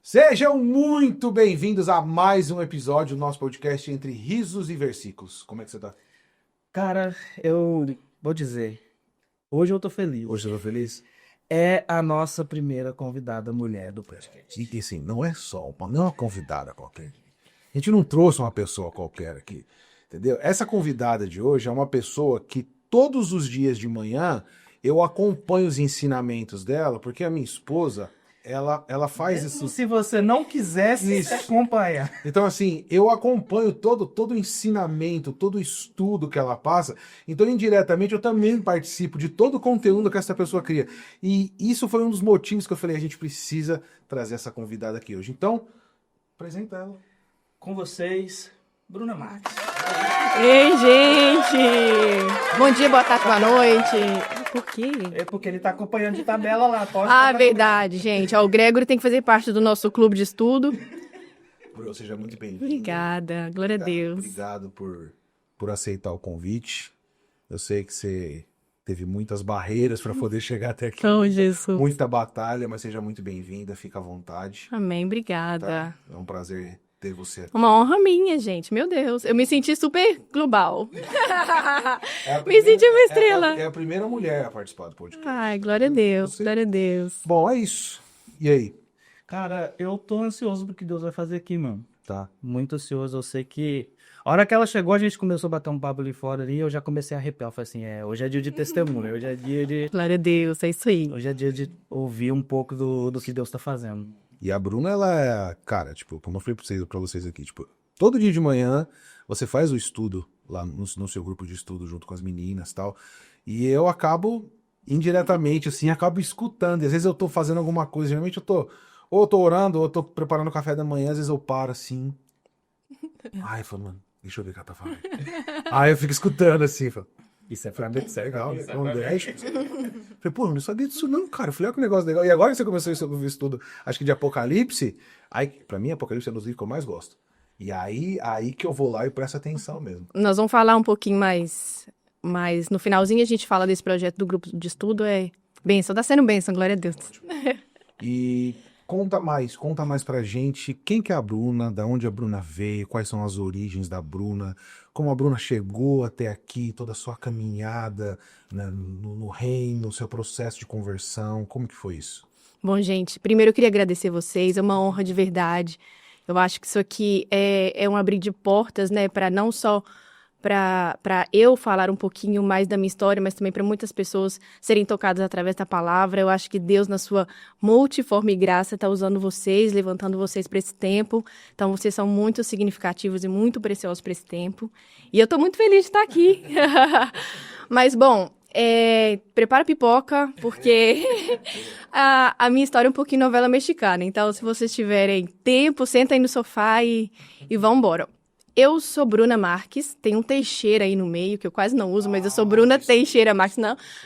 Sejam muito bem-vindos a mais um episódio do nosso podcast Entre Risos e Versículos. Como é que você tá? Cara, eu vou dizer, hoje eu tô feliz. Hoje você tá feliz? É a nossa primeira convidada mulher do podcast. E assim, não é uma convidada qualquer. A gente não trouxe uma pessoa qualquer aqui, entendeu? Essa convidada de hoje é uma pessoa que todos os dias de manhã eu acompanho os ensinamentos dela, porque a minha esposa, ela faz Mesmo isso. se você não quisesse Isso. acompanhar. Então, assim, eu acompanho todo o ensinamento, todo o estudo que ela passa. Então, indiretamente, eu também participo de todo o conteúdo que essa pessoa cria. E isso foi um dos motivos que eu falei, a gente precisa trazer essa convidada aqui hoje. Então, apresenta ela. Com vocês, Bruna Marques. Ei, gente! Bom dia, boa tarde, boa noite. Por quê? É porque ele tá acompanhando de tabela lá. Verdade, gente. Ó, o Gregory tem que fazer parte do nosso clube de estudo. Bruno, seja muito bem-vindo. Obrigada, glória a Deus. Obrigado por aceitar o convite. Eu sei que você teve muitas barreiras para poder chegar até aqui. Oh, Jesus. Muita batalha, mas seja muito bem-vinda, fica à vontade. Amém, Tá? obrigada. É um prazer ter você aqui. Uma honra minha, gente. Meu Deus. Eu me senti super global. É a Me senti uma estrela. É a primeira mulher a participar do podcast. Ai, glória a Deus, Você- glória a Deus. Bom, é isso. E aí? Cara, eu tô ansioso do que Deus vai fazer aqui, mano. Tá. Muito ansioso. Eu sei que a hora que ela chegou, a gente começou a bater um papo ali fora ali, eu já comecei a arrepiar. Eu falei assim, hoje é dia de testemunho, hoje é dia de... Glória a Deus, é isso aí. Hoje é dia de ouvir um pouco do que Deus tá fazendo. E a Bruna, ela é, cara, tipo, como eu falei pra vocês aqui, tipo, todo dia de manhã você faz o estudo lá no seu grupo de estudo junto com as meninas e tal, e eu acabo, indiretamente, assim, acabo escutando, e às vezes eu tô fazendo alguma coisa, geralmente ou eu tô orando, ou eu tô preparando o café da manhã, às vezes eu paro assim, ai, eu falo, mano, deixa eu ver o que ela tá falando. Aí eu fico escutando assim, falo, isso é pra mim, isso é legal, não deixa. Falei, pô, eu não sabia disso não, cara. Eu falei, olha que negócio legal. E agora que você começou esse estudo, acho que de Apocalipse, aí, pra mim, Apocalipse é um dos livros que eu mais gosto. E aí que eu vou lá e presto atenção mesmo. Nós vamos falar um pouquinho mais no finalzinho a gente fala desse projeto do grupo de estudo, é bênção, tá sendo bênção, glória a Deus. E conta mais pra gente quem que é a Bruna, da onde a Bruna veio, quais são as origens da Bruna, como a Bruna chegou até aqui, toda a sua caminhada, né, no reino, o seu processo de conversão, como que foi isso? Bom, gente, primeiro eu queria agradecer vocês, é uma honra de verdade. Eu acho que isso aqui é um abrir de portas, né, para não só para eu falar um pouquinho mais da minha história, mas também para muitas pessoas serem tocadas através da palavra. Eu acho que Deus, na sua multiforme graça, está usando vocês, levantando vocês para esse tempo. Então, vocês são muito significativos e muito preciosos para esse tempo. E eu estou muito feliz de estar aqui. Mas, bom, prepara a pipoca, porque a minha história é um pouquinho novela mexicana. Então, se vocês tiverem tempo, senta aí no sofá e vão embora. Eu sou Bruna Marques, tem um Teixeira aí no meio, que eu quase não uso, mas eu sou Bruna Teixeira Marques.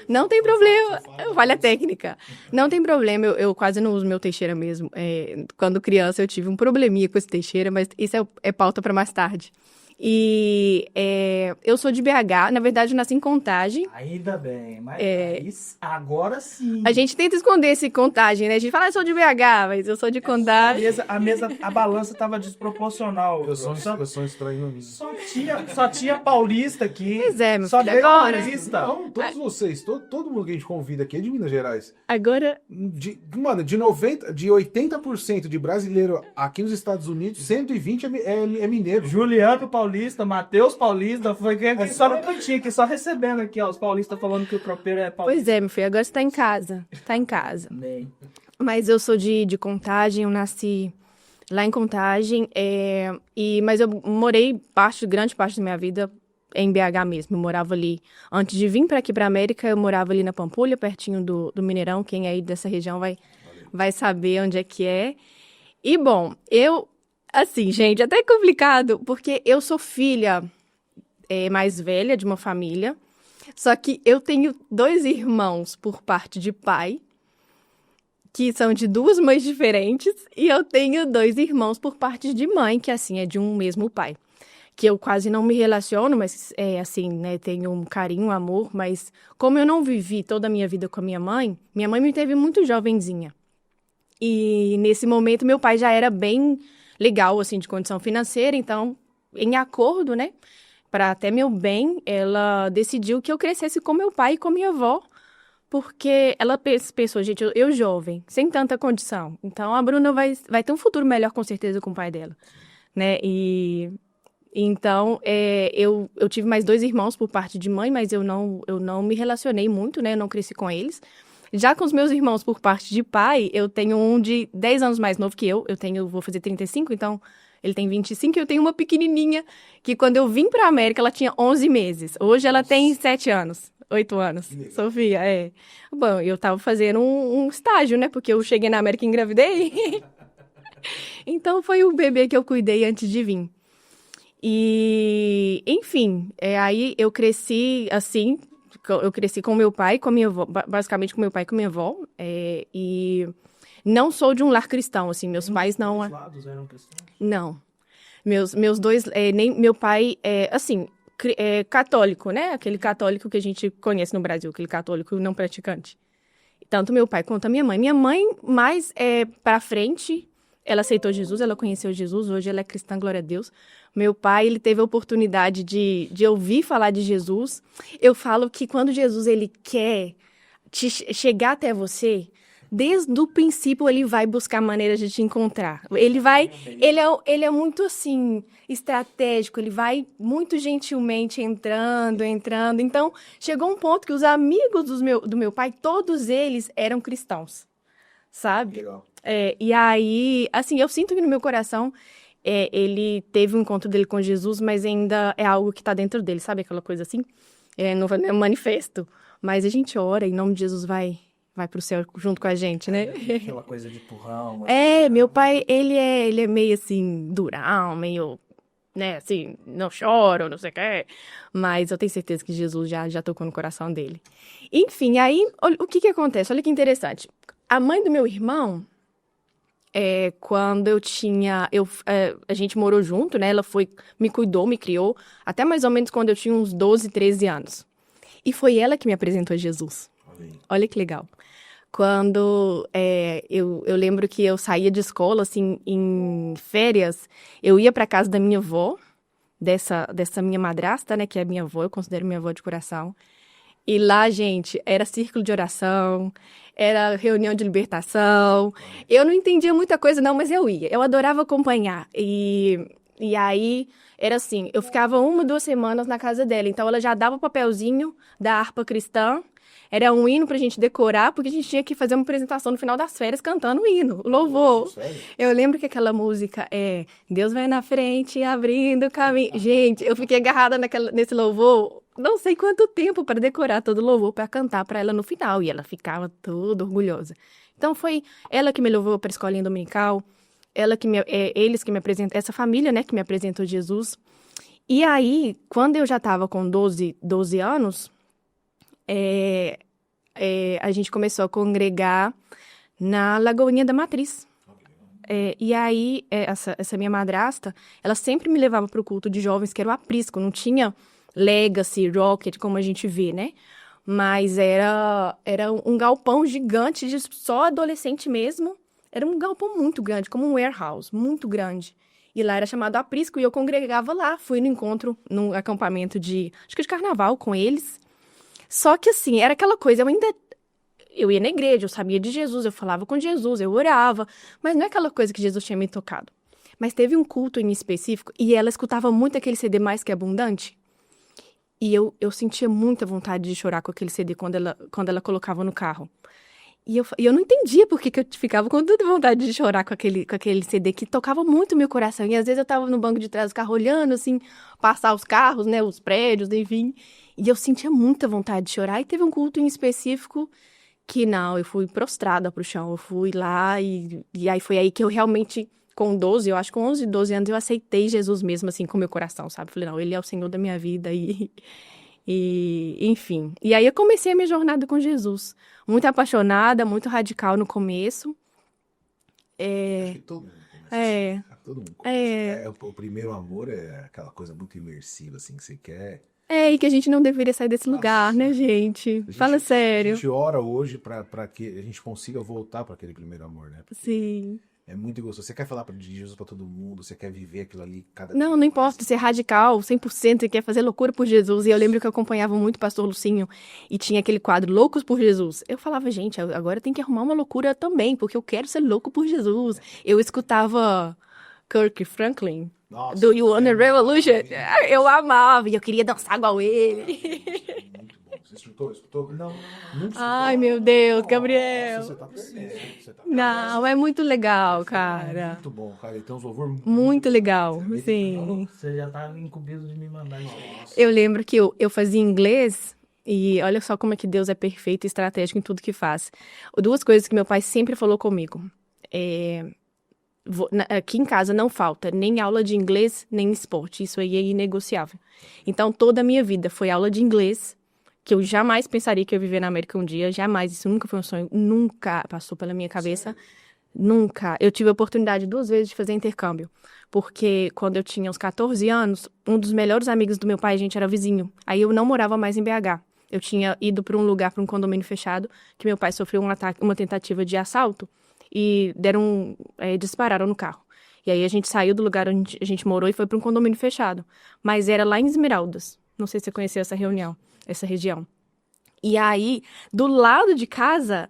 Não tem problema, vale a técnica. Não tem problema, eu quase não uso meu Teixeira mesmo. Quando criança eu tive um probleminha com esse Teixeira, mas isso é pauta para mais tarde. E eu sou de BH, na verdade eu nasci em Contagem. Ainda bem, mas agora sim. A gente tenta esconder esse Contagem, né? A gente fala, eu sou de BH, mas eu sou de Contagem. A balança tava desproporcional. Eu sou um estranho nisso. Só tinha paulista aqui. Pois é, meu Só filho, veio agora. paulista. Não, todos vocês, todo mundo que a gente convida aqui é de Minas Gerais. Agora, Mano, de 80% de brasileiro aqui nos Estados Unidos, 120 é mineiro. Juliano Paulista, Matheus Paulista, foi aqui só no cantinho, aqui só recebendo aqui, ó, os paulistas falando que o tropeiro é paulista. pois é, meu filho, agora você tá em casa. Tá em casa. Bem. Mas eu sou de Contagem, eu nasci lá em Contagem, mas eu morei grande parte da minha vida em BH mesmo. Eu morava ali, antes de vir para aqui para América, eu morava ali na Pampulha, pertinho do Mineirão. Quem é aí dessa região vai saber onde é que é. E, bom, assim, gente, até complicado, porque eu sou filha mais velha de uma família, só que eu tenho 2 irmãos por parte de pai, que são de 2 mães diferentes, e eu tenho 2 irmãos por parte de mãe, que assim, é de um mesmo pai. Que eu quase não me relaciono, mas assim, né, tenho um carinho, um amor, mas como eu não vivi toda a minha vida com a minha mãe me teve muito jovenzinha. E nesse momento meu pai já era bem legal, assim, de condição financeira, então, em acordo, né, para até meu bem, ela decidiu que eu crescesse com meu pai e com minha avó, porque ela pensou, gente, eu jovem, sem tanta condição, então a Bruna vai ter um futuro melhor com certeza com o pai dela, né, e então eu tive mais 2 irmãos por parte de mãe, mas eu não me relacionei muito, né, eu não cresci com eles. Já com os meus irmãos por parte de pai, eu tenho um de 10 anos mais novo que vou fazer 35, então ele tem 25 e eu tenho uma pequenininha que quando eu vim pra América ela tinha 11 meses. Hoje ela tem 7 anos, 8 anos. Sofia, é. Bom, eu tava fazendo um estágio, né, porque eu cheguei na América e engravidei. Então foi o bebê que eu cuidei antes de vir. E, enfim, aí eu cresci assim, eu cresci com meu pai, com a minha avó, basicamente com meu pai e com minha avó, e não sou de um lar cristão, assim, meus pais não, Os lados eram cristãos? não, meus dois, nem meu pai é, assim, católico, né, aquele católico que a gente conhece no Brasil, aquele católico não praticante. Tanto meu pai quanto a minha mãe. Minha mãe, mais pra frente, ela aceitou Jesus, ela conheceu Jesus, hoje ela é cristã, glória a Deus. Meu pai, ele teve a oportunidade de ouvir falar de Jesus. Eu falo que quando Jesus, ele quer chegar até você, desde o princípio ele vai buscar maneiras de te encontrar. Ele é muito assim, estratégico, ele vai muito gentilmente entrando. Então, chegou um ponto que os amigos do meu pai, todos eles eram cristãos, sabe? Legal. E aí, assim, eu sinto que no meu coração ele teve um encontro dele com Jesus, mas ainda é algo que tá dentro dele, sabe? Aquela coisa assim, não é um manifesto, mas a gente ora, em nome de Jesus vai pro céu junto com a gente, né? Aquela coisa de empurrão. Meu pai, ele é meio assim, durão, meio, né, assim, não chora, não sei o que, mas eu tenho certeza que Jesus já tocou no coração dele. Enfim, aí, o que acontece? Olha que interessante. A mãe do meu irmão, quando eu tinha, a gente morou junto, né, ela me cuidou, me criou, até mais ou menos quando eu tinha uns 12, 13 anos. E foi ela que me apresentou a Jesus. Olha que legal. Quando eu lembro que eu saía de escola, assim, em férias, eu ia para casa da minha avó, dessa minha madrasta, né, que é minha avó, eu considero minha avó de coração. E lá, gente, era círculo de oração, era reunião de libertação. Eu não entendia muita coisa, não, mas eu ia. Eu adorava acompanhar. E aí, era assim, eu ficava 1, 2 semanas na casa dela. Então, ela já dava o papelzinho da harpa cristã. Era um hino pra gente decorar, porque a gente tinha que fazer uma apresentação no final das férias cantando o hino, o louvor. Sério? Eu lembro que aquela música Deus vai na frente, abrindo o caminho. Gente, eu fiquei agarrada nesse louvor, não sei quanto tempo para decorar todo o louvor, para cantar para ela no final. E ela ficava toda orgulhosa. Então, foi ela que me levou para a escolinha dominical, eles que me apresentam, essa família, né, que me apresentou Jesus. E aí, quando eu já estava com 12 anos, a gente começou a congregar na Lagoinha da Matriz. E aí, essa minha madrasta, ela sempre me levava para o culto de jovens, que era o aprisco, não tinha Legacy, Rocket, como a gente vê, né? Mas era um galpão gigante de só adolescente mesmo. Era um galpão muito grande, como um warehouse, muito grande. E lá era chamado aprisco e eu congregava lá. Fui no encontro, num acampamento acho que de carnaval com eles. Só que assim, era aquela coisa, eu ia na igreja, eu sabia de Jesus, eu falava com Jesus, eu orava, mas não é aquela coisa que Jesus tinha me tocado. Mas teve um culto em específico e ela escutava muito aquele CD Mais Que Abundante. E eu sentia muita vontade de chorar com aquele CD quando ela colocava no carro. E eu não entendia por que eu ficava com tanta vontade de chorar com aquele CD que tocava muito meu coração. E às vezes eu tava no banco de trás do carro olhando, assim, passar os carros, né, os prédios, enfim. E eu sentia muita vontade de chorar. E teve um culto em específico que não, eu fui prostrada pro chão. Eu fui lá e aí foi aí que eu realmente, com 12, eu acho que com 11, 12 anos, eu aceitei Jesus mesmo, assim, com meu coração, sabe? Falei, não, ele é o Senhor da minha vida e enfim. E aí eu comecei a minha jornada com Jesus. Muito apaixonada, muito radical no começo. Acho que todo mundo começa assim. Todo mundo começa. O primeiro amor é aquela coisa muito imersiva, assim, que você quer E que a gente não deveria sair desse lugar, né, gente? Fala A sério. gente ora hoje pra que a gente consiga voltar pra aquele primeiro amor, né? Sim. É muito gostoso. Você quer falar de Jesus pra todo mundo, você quer viver aquilo ali cada Não, dia não importa, ser radical, 100%, e quer fazer loucura por Jesus. E eu lembro que eu acompanhava muito o pastor Lucinho e tinha aquele quadro Loucos por Jesus. Eu falava, gente, agora tem que arrumar uma loucura também, porque eu quero ser louco por Jesus. Eu escutava Kirk Franklin, Nossa, do You Want a Revolution. Eu amava e eu queria dançar igual ele. muito bom. Você escutou? Escutou? Não. Nunca escutou? Ai, meu Deus, Gabriel. Nossa, você tá perdendo. Você tá Não, é muito legal, É cara. muito bom, cara. Ele tem uns louvor Muito legal, Você sim. Você já tá incumbido de me mandar isso. Eu lembro que eu fazia inglês e olha só como é que Deus é perfeito e estratégico em tudo que faz. Duas coisas que meu pai sempre falou comigo. Aqui em casa não falta nem aula de inglês, nem esporte. Isso aí é inegociável. Então, toda a minha vida foi aula de inglês, que eu jamais pensaria que eu ia viver na América um dia. Jamais. Isso nunca foi um sonho. Nunca passou pela minha cabeça. Nunca. Eu tive a oportunidade 2 vezes de fazer intercâmbio. Porque quando eu tinha uns 14 anos, um dos melhores amigos do meu pai, a gente era vizinho. Aí eu não morava mais em BH. Eu tinha ido para um lugar, para um condomínio fechado, que meu pai sofreu um ataque, uma tentativa de assalto e dispararam no carro. E aí a gente saiu do lugar onde a gente morou e foi para um condomínio fechado. Mas era lá em Esmeraldas. Não sei se você conheceu essa região. E aí, do lado de casa,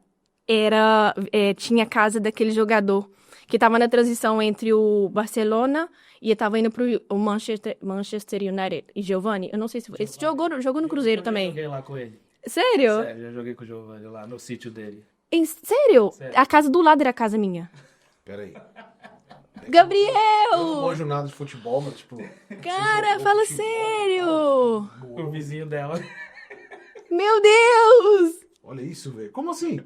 tinha a casa daquele jogador que estava na transição entre o Barcelona e estava indo para o Manchester United. E Giovanni, eu não sei se... Esse jogou no Cruzeiro Eu também. joguei lá com ele. Sério? Sério, já joguei com o Giovanni lá no sítio dele. Sério? Sério. A casa do lado era a casa minha. Peraí. Eu Gabriel! não manjo nada de futebol, mas tipo. Cara, fala sério! O vizinho dela. Meu Deus! Olha isso, velho. Como assim?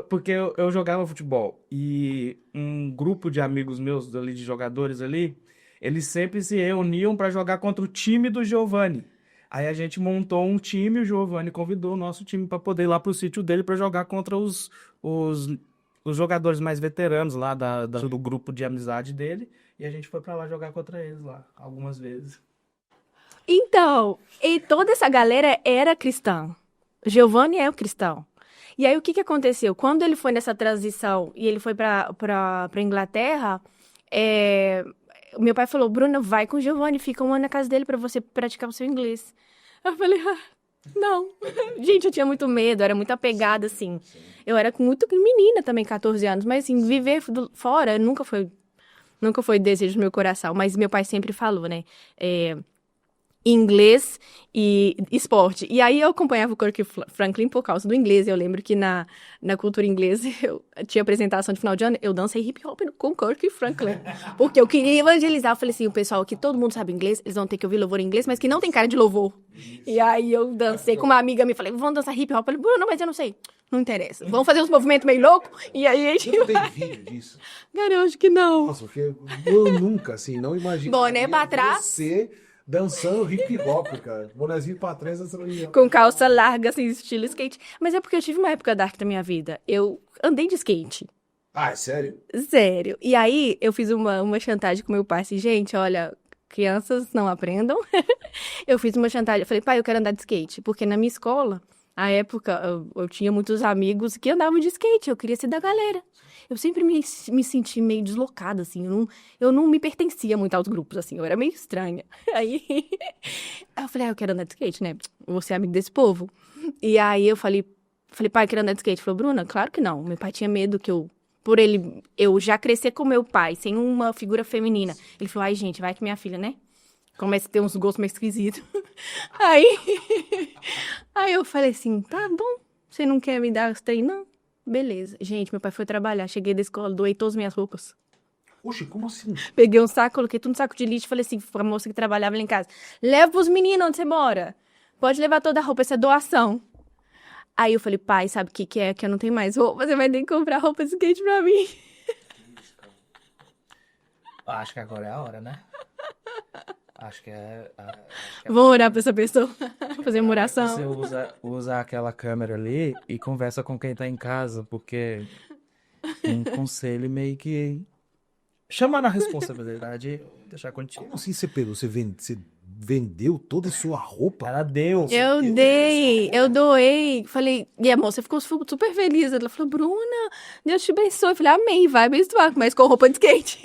Porque eu jogava futebol e um grupo de amigos meus ali, de jogadores ali, eles sempre se reuniam para jogar contra o time do Giovanni. Aí a gente montou um time, o Giovanni convidou o nosso time para poder ir lá pro sítio dele para jogar contra os jogadores mais veteranos lá do grupo de amizade dele. E a gente foi para lá jogar contra eles lá, algumas vezes. Então, e toda essa galera era cristã. Giovanni é o cristão. E aí, o que aconteceu? Quando ele foi nessa transição e ele foi pra Inglaterra, o meu pai falou, Bruna, vai com o Giovanni, fica um ano na casa dele pra você praticar o seu inglês. Eu falei, não. Gente, eu tinha muito medo, era muito apegada, assim. Eu era muito menina também, 14 anos, mas assim, viver fora nunca foi desejo do meu coração. Mas meu pai sempre falou, né? Inglês e esporte. E aí eu acompanhava o Kirk Franklin por causa do inglês. Eu lembro que na cultura inglesa, eu tinha apresentação de final de ano, eu dancei hip hop com Kirk Franklin. Porque eu queria evangelizar. Eu falei assim, o pessoal aqui, todo mundo sabe inglês, eles vão ter que ouvir louvor em inglês, mas que não tem cara de louvor. E aí eu dancei com uma amiga minha, falei, vamos dançar hip hop. Eu falei, Bruno, mas eu não sei. Não interessa. Vamos fazer uns movimentos meio loucos? E aí a gente... Você não tem vídeo disso? Cara, eu acho que não. Nossa, porque eu nunca, assim, não imagino. Boné pra trás. Você dançando hip hop, cara. Bonezinho pra trás, dançando hip hop. Com calça larga, assim, estilo skate. Mas é porque eu tive uma época dark da minha vida. Eu andei de skate. Ah, é sério? Sério. E aí, eu fiz uma chantagem com meu pai, assim, gente, olha, crianças não aprendam. Eu fiz uma chantagem, eu falei, pai, eu quero andar de skate. Porque na minha escola, à época, eu tinha muitos amigos que andavam de skate, eu queria ser da galera. Eu sempre me senti meio deslocada, assim, eu não me pertencia muito aos grupos, assim, eu era meio estranha. Aí, eu falei, eu quero andar de skate, né? Vou ser amigo desse povo. E aí, eu falei, pai, eu quero andar de skate. Ele falou, Bruna, claro que não. Meu pai tinha medo que eu já crescer com meu pai, sem uma figura feminina. Ele falou, ai, gente, vai que minha filha, né? Começa a ter uns gostos meio esquisitos. Aí eu falei assim, tá bom, você não quer me dar os treinos? Não. Beleza. Gente, meu pai foi trabalhar, cheguei da escola, doei todas as minhas roupas. Oxe, como assim? Peguei um saco, coloquei tudo no saco de lixo, falei assim pra moça que trabalhava lá em casa, leva pros meninos onde você mora. Pode levar toda a roupa, isso é doação. Aí eu falei, pai, sabe o que é? Que eu não tenho mais roupa, você vai ter que comprar roupa de skate pra mim. Acho que agora é a hora, né? Acho que é... Vou orar pra essa pessoa, fazer uma oração. Você usa aquela câmera ali e conversa com quem tá em casa, porque um conselho meio que Chamar na responsabilidade, deixar contigo. Como assim você pegou? Você vendeu toda a sua roupa? Ela deu. Eu doei. Falei, e a moça ficou super feliz. Ela falou, Bruna, Deus te abençoe. Eu falei, amém, vai abençoar, mas com roupa de skate.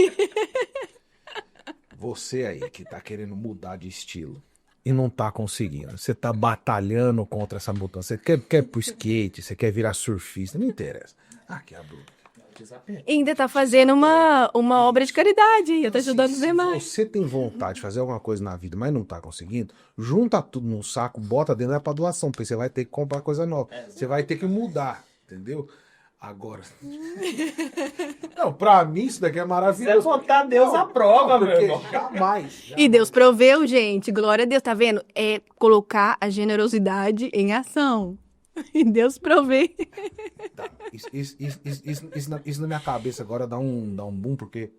Você aí que tá querendo mudar de estilo e não tá conseguindo. Você tá batalhando contra essa mudança. Você quer ir pro skate, você quer virar surfista, não interessa. Aqui é a Bruna. E ainda tá fazendo uma obra de caridade. Eu tô ajudando os Se demais. você tem vontade de fazer alguma coisa na vida, mas não tá conseguindo, junta tudo num saco, bota dentro, é pra doação, porque você vai ter que comprar coisa nova. Você vai ter que mudar, entendeu? Agora. Não, pra mim isso daqui é Se maravilhoso. botar Deus à prova, meu Porque irmão. jamais. E Deus proveu, gente. Glória a Deus, tá vendo? É colocar a generosidade em ação. E Deus provê. Tá, isso na minha cabeça agora dá um boom, porque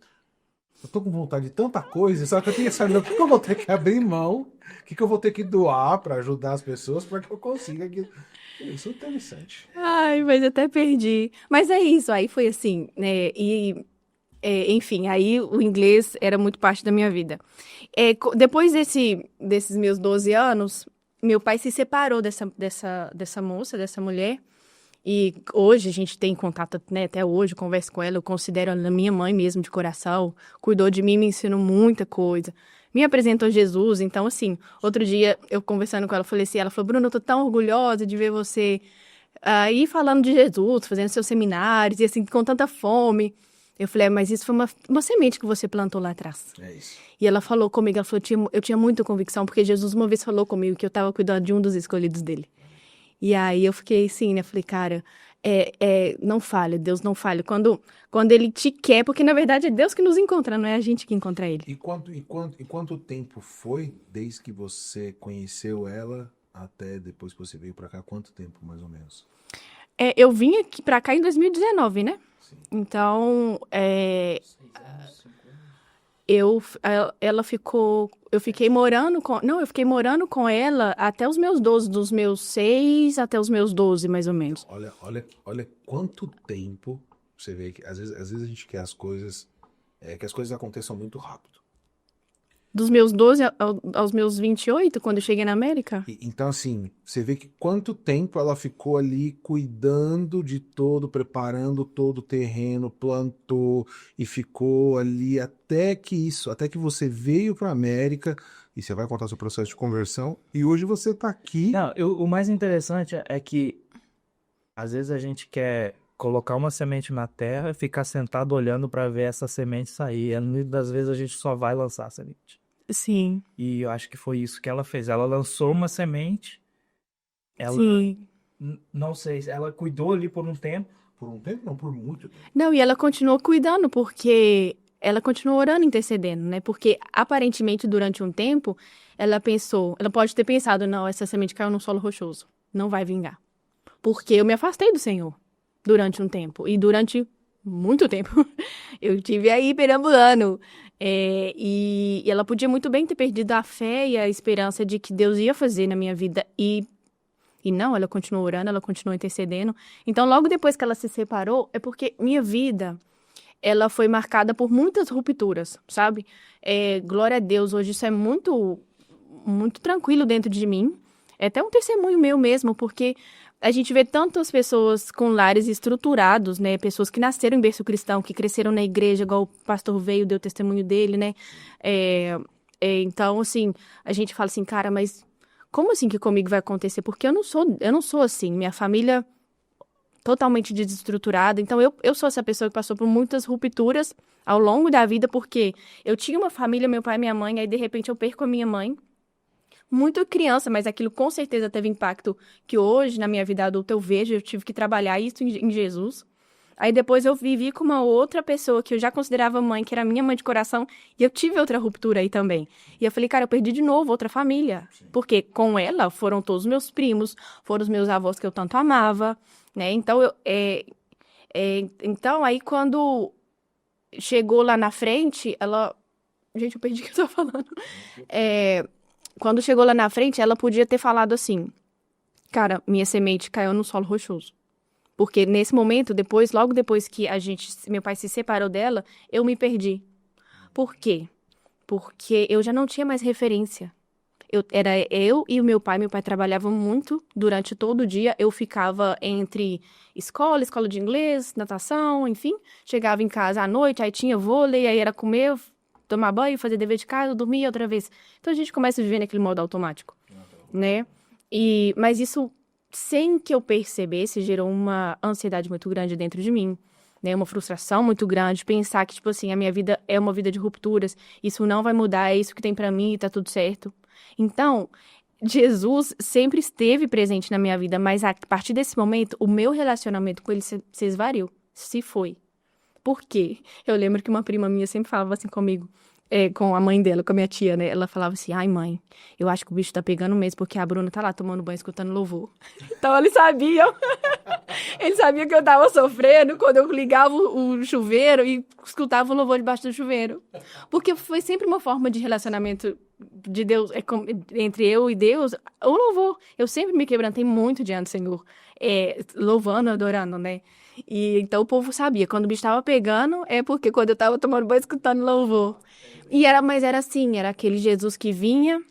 eu tô com vontade de tanta coisa, só que eu tenho que saber o que eu vou ter que abrir mão, o que eu vou ter que doar pra ajudar as pessoas para que eu consiga aquilo. Isso é interessante. Ai, mas até perdi. Mas é isso, aí foi assim, né? Enfim, aí o inglês era muito parte da minha vida. Depois desses meus 12 anos, meu pai se separou dessa moça, dessa mulher. E hoje a gente tem contato, né? Até hoje, converso com ela, eu considero ela minha mãe mesmo, de coração. Cuidou de mim, me ensinou muita coisa. Me apresentou Jesus. Então, assim, outro dia, eu conversando com ela, falei assim, ela falou, Bruna, eu tô tão orgulhosa de ver você aí falando de Jesus, fazendo seus seminários, e assim, com tanta fome. Eu falei, mas isso foi uma semente que você plantou lá atrás. É isso. E ela falou comigo, ela falou, eu tinha muita convicção, porque Jesus uma vez falou comigo que eu estava cuidando de um dos escolhidos dele. E aí eu fiquei assim, né? Falei, cara, não falha, Deus não falha. Quando ele te quer, porque na verdade é Deus que nos encontra, não é a gente que encontra ele. E quanto tempo foi desde que você conheceu ela até depois que você veio pra cá? Quanto tempo, mais ou menos? Eu vim aqui pra cá em 2019, né? Sim. Então, ela ficou. Eu fiquei morando com ela até os meus 12, dos meus 6 até os meus 12, mais ou menos. Olha quanto tempo você vê que às vezes a gente quer as coisas, que as coisas aconteçam muito rápido. Dos meus 12 aos meus 28, quando eu cheguei na América? Então, assim, você vê que quanto tempo ela ficou ali cuidando de todo, preparando todo o terreno, plantou e ficou ali até que você veio para a América e você vai contar seu processo de conversão e hoje você tá aqui. Não, o mais interessante é que às vezes a gente quer colocar uma semente na terra e ficar sentado olhando para ver essa semente sair. E muitas das vezes a gente só vai lançar a semente. Sim. E eu acho que foi isso que ela fez. Ela lançou uma semente. Sim. Não sei, ela cuidou ali por um tempo. Por um tempo, não, por muito tempo. Não, e ela continuou cuidando, porque ela continuou orando, intercedendo, né? Porque aparentemente durante um tempo, ela pode ter pensado, não, essa semente caiu num solo rochoso, não vai vingar. Porque eu me afastei do Senhor durante um tempo, e durante muito tempo eu estive aí perambulando. E ela podia muito bem ter perdido a fé e a esperança de que Deus ia fazer na minha vida. E não, ela continuou orando, ela continuou intercedendo. Então, logo depois que ela se separou, é porque minha vida, ela foi marcada por muitas rupturas, sabe? Glória a Deus, hoje isso é muito, muito tranquilo dentro de mim. É até um testemunho meu mesmo, porque a gente vê tantas pessoas com lares estruturados, né? Pessoas que nasceram em berço cristão, que cresceram na igreja, igual o pastor veio, deu testemunho dele, né? Então, assim, a gente fala assim, cara, mas como assim que comigo vai acontecer? Porque eu não sou assim. Minha família totalmente desestruturada. Então, eu sou essa pessoa que passou por muitas rupturas ao longo da vida, porque eu tinha uma família, meu pai e minha mãe, aí de repente eu perco a minha mãe. Muito criança, mas aquilo com certeza teve impacto que hoje, na minha vida adulta, eu tive que trabalhar isso em Jesus. Aí depois eu vivi com uma outra pessoa que eu já considerava mãe, que era minha mãe de coração, e eu tive outra ruptura aí também. E eu falei, cara, eu perdi de novo outra família. Sim. Porque com ela foram todos os meus primos, foram os meus avós que eu tanto amava, né? Então, então aí quando chegou lá na frente, ela... Gente, eu perdi o que eu tô falando. Quando chegou lá na frente, ela podia ter falado assim, cara, minha semente caiu no solo rochoso. Porque nesse momento, logo depois que meu pai se separou dela, eu me perdi. Por quê? Porque eu já não tinha mais referência. Era eu e o meu pai trabalhava muito durante todo o dia, eu ficava entre escola de inglês, natação, enfim, chegava em casa à noite, aí tinha vôlei, aí era comer, tomar banho, fazer dever de casa, dormir outra vez. Então a gente começa a viver naquele modo automático, né? Mas isso, sem que eu percebesse, gerou uma ansiedade muito grande dentro de mim, né? Uma frustração muito grande, pensar que, tipo assim, a minha vida é uma vida de rupturas, isso não vai mudar, é isso que tem pra mim e tá tudo certo. Então, Jesus sempre esteve presente na minha vida, mas a partir desse momento, o meu relacionamento com ele se esvariu, se foi. Por quê? Eu lembro que uma prima minha sempre falava assim comigo, com a mãe dela, com a minha tia, né? Ela falava assim, ai mãe, eu acho que o bicho tá pegando mesmo, porque a Bruna tá lá tomando banho, escutando louvor. Então eles sabiam, que eu tava sofrendo quando eu ligava o chuveiro e escutava o louvor debaixo do chuveiro. Porque foi sempre uma forma de relacionamento de Deus, entre eu e Deus, o louvor. Eu sempre me quebrantei muito diante do Senhor, louvando, adorando, né? E então o povo sabia, quando o bicho tava pegando, é porque quando eu tava tomando banho, escutando louvor. Mas era assim, era aquele Jesus que vinha,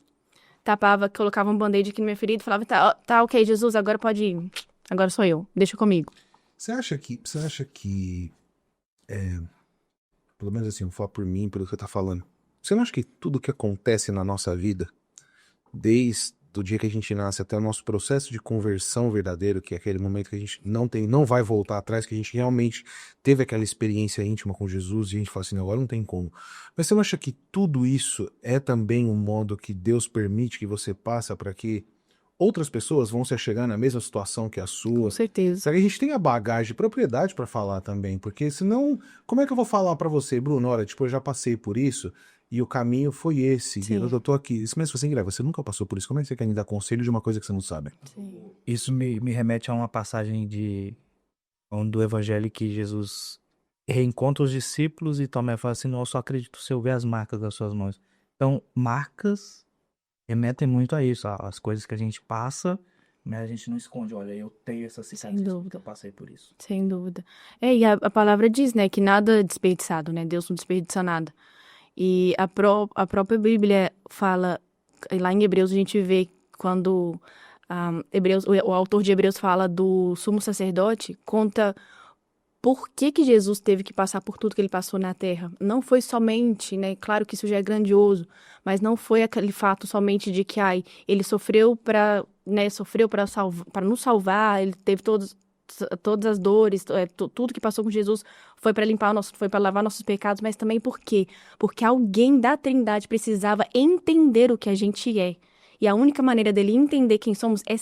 tapava, colocava um band-aid aqui na minha ferida e falava, tá ok, Jesus, agora pode ir. Agora sou eu, deixa comigo. Você acha que pelo menos assim, eu vou falar por mim, pelo que você tá falando, você não acha que tudo que acontece na nossa vida, desde o dia que a gente nasce até o nosso processo de conversão verdadeiro, que é aquele momento que a gente não vai voltar atrás, que a gente realmente teve aquela experiência íntima com Jesus e a gente fala assim, agora não tem como. Mas você não acha que tudo isso é também um modo que Deus permite que você passe para que outras pessoas vão se chegar na mesma situação que a sua? Com certeza. Será que a gente tem a bagagem, propriedade para falar também? Porque senão, como é que eu vou falar para você, Bruno, olha, tipo, eu já passei por isso, e o caminho foi esse. Sim. Eu tô aqui. Isso mesmo, você nunca passou por isso. Como é que você quer me dar conselho de uma coisa que você não sabe? Sim. Isso me remete a uma passagem do Evangelho que Jesus reencontra os discípulos e Tomé fala assim, não, eu só acredito se eu ver as marcas das suas mãos. Então, marcas remetem muito a isso, as coisas que a gente passa, mas a gente não esconde. Olha, eu tenho essa cicatriz porque eu passei por isso. Sem dúvida. E a palavra diz, né, que nada é desperdiçado, né? Deus não desperdiça nada. E a própria Bíblia fala, lá em Hebreus a gente vê quando o autor de Hebreus fala do sumo sacerdote, conta por que Jesus teve que passar por tudo que ele passou na terra. Não foi somente, né, claro que isso já é grandioso, mas não foi aquele fato somente de que ele sofreu para nos salvar, ele teve todas as dores, tudo que passou com Jesus foi para lavar nossos pecados, mas também por quê? Porque alguém da Trindade precisava entender o que a gente é. E a única maneira dele entender quem somos é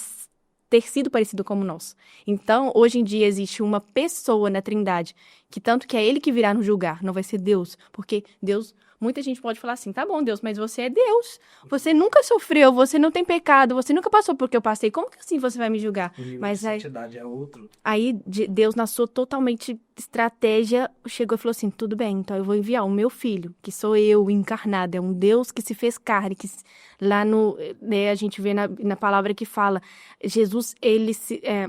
ter sido parecido como nós. Então, hoje em dia existe uma pessoa na Trindade que tanto que é ele que virá nos julgar, não vai ser Deus, porque Deus, muita gente pode falar assim, tá bom, Deus, mas você é Deus, você nunca sofreu, você não tem pecado, você nunca passou por que eu passei, como que assim você vai me julgar? Mas aí, é outro. aí Deus, na sua totalmente estratégia, chegou e falou assim, tudo bem, então eu vou enviar o meu filho, que sou eu, encarnado, é um Deus que se fez carne, que lá né, a gente vê na palavra que fala, Jesus,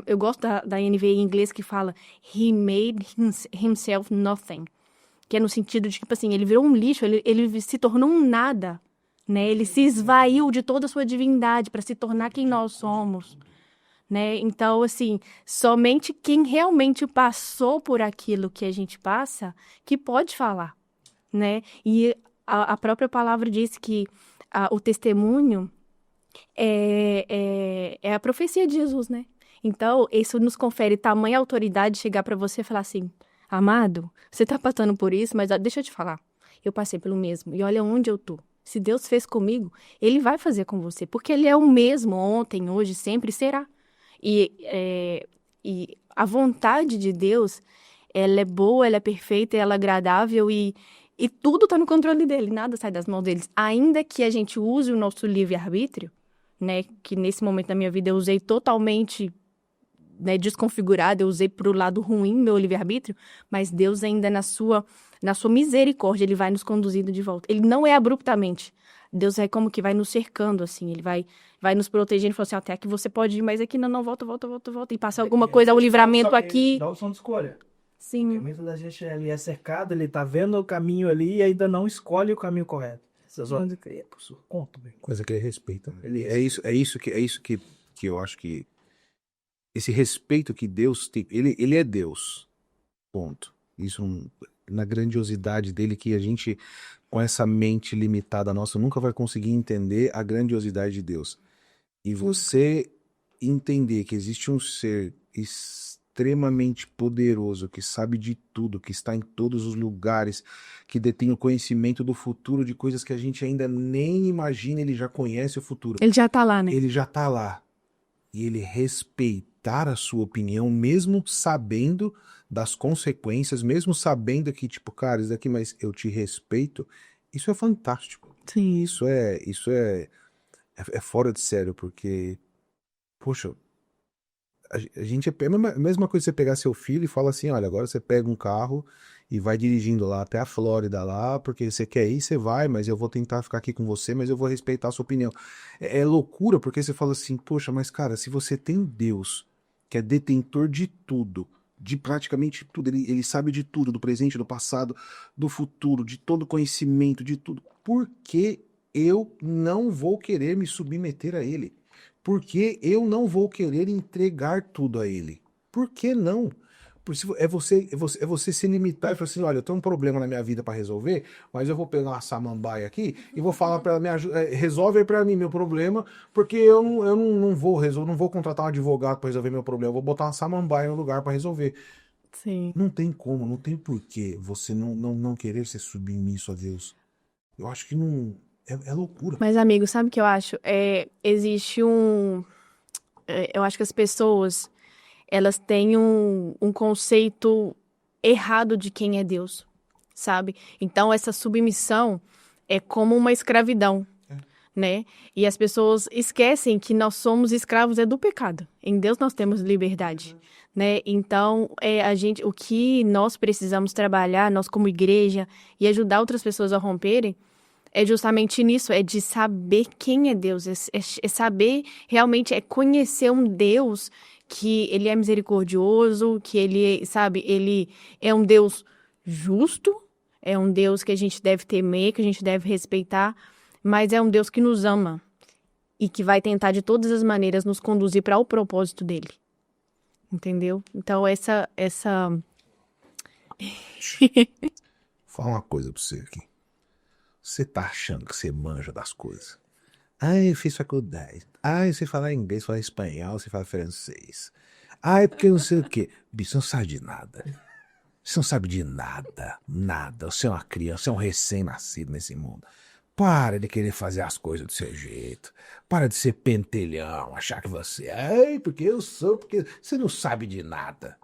eu gosto da NVI em inglês que fala, he made himself nothing, que é no sentido de, tipo assim, ele virou um lixo, ele se tornou um nada, né, ele se esvaiu de toda a sua divindade para se tornar quem nós somos, né, então, assim, somente quem realmente passou por aquilo que a gente passa, que pode falar, né, e a própria palavra diz que o testemunho é a profecia de Jesus, né? Então, isso nos confere tamanha autoridade de chegar para você e falar assim, amado, você tá passando por isso, mas deixa eu te falar, eu passei pelo mesmo, e olha onde eu tô. Se Deus fez comigo, Ele vai fazer com você, porque Ele é o mesmo ontem, hoje, sempre será. E a vontade de Deus, ela é boa, ela é perfeita, ela é agradável e tudo está no controle dele, nada sai das mãos deles. Ainda que a gente use o nosso livre-arbítrio, né, que nesse momento da minha vida eu usei totalmente, né, desconfigurado, eu usei para o lado ruim meu livre-arbítrio, mas Deus ainda na sua misericórdia, Ele vai nos conduzindo de volta. Ele não é abruptamente. Deus é como que vai nos cercando, assim, Ele vai nos protegendo e fala assim, até aqui você pode ir, mas aqui não, volta, e passa alguma coisa, o livramento aqui. Dá opção de escolha. Sim. Muita da gente ali é cercado, ele tá vendo o caminho ali e ainda não escolhe o caminho correto. Essas horas de crer, por sua conta, velho. Coisa que ele respeita. É isso que eu acho que esse respeito que Deus tem, ele é Deus. Ponto. Isso na grandiosidade dele que a gente com essa mente limitada nossa nunca vai conseguir entender a grandiosidade de Deus. E você entender que existe um ser extremamente poderoso, que sabe de tudo, que está em todos os lugares, que detém o conhecimento do futuro, de coisas que a gente ainda nem imagina, ele já conhece o futuro. Ele já tá lá, né? Ele já tá lá. E ele respeitar a sua opinião, mesmo sabendo das consequências, mesmo sabendo que, tipo, cara, isso daqui, mas eu te respeito, isso é fantástico. Sim. Isso é fora de sério, porque, poxa, a gente é a mesma coisa que você pegar seu filho e fala assim, olha, agora você pega um carro e vai dirigindo lá até a Flórida lá, porque você quer ir, você vai, mas eu vou tentar ficar aqui com você, mas eu vou respeitar a sua opinião. É loucura, porque você fala assim, poxa, mas cara, se você tem Deus, que é detentor de tudo, de praticamente tudo, ele sabe de tudo, do presente, do passado, do futuro, de todo conhecimento, de tudo, por que eu não vou querer me submeter a ele? Por que eu não vou querer entregar tudo a ele? Por que não? É você se limitar e falar assim, olha, eu tenho um problema na minha vida para resolver, mas eu vou pegar uma samambaia aqui e vou falar para ela, resolve aí para mim meu problema, porque eu não vou contratar um advogado para resolver meu problema, eu vou botar uma samambaia no lugar para resolver. Sim. Não tem como, não tem porquê você não querer ser submisso a Deus. Eu acho que não... É loucura. Mas, amigo, sabe o que eu acho? Existe um... eu acho que as pessoas, elas têm um conceito errado de quem é Deus, sabe? Então, essa submissão é como uma escravidão, né? E as pessoas esquecem que nós somos escravos do pecado. Em Deus nós temos liberdade, né? Então, o que nós precisamos trabalhar, nós como igreja, e ajudar outras pessoas a romperem, é justamente nisso, é de saber quem é Deus, é saber realmente, é conhecer um Deus que ele é misericordioso, que ele, sabe, ele é um Deus justo, é um Deus que a gente deve temer, que a gente deve respeitar, mas é um Deus que nos ama e que vai tentar de todas as maneiras nos conduzir para o propósito dele. Entendeu? Então, essa... Vou falar uma coisa pra você aqui. Você tá achando que você manja das coisas? Ah, eu fiz faculdade. Ah, eu sei falar inglês, falar espanhol, você fala francês. Ah, é porque eu não sei o quê. Bicho, você não sabe de nada. Você não sabe de nada. Nada. Você é uma criança, você é um recém-nascido nesse mundo. Para de querer fazer as coisas do seu jeito. Para de ser pentelhão, achar que você... Ai, porque eu sou... Porque você não sabe de nada.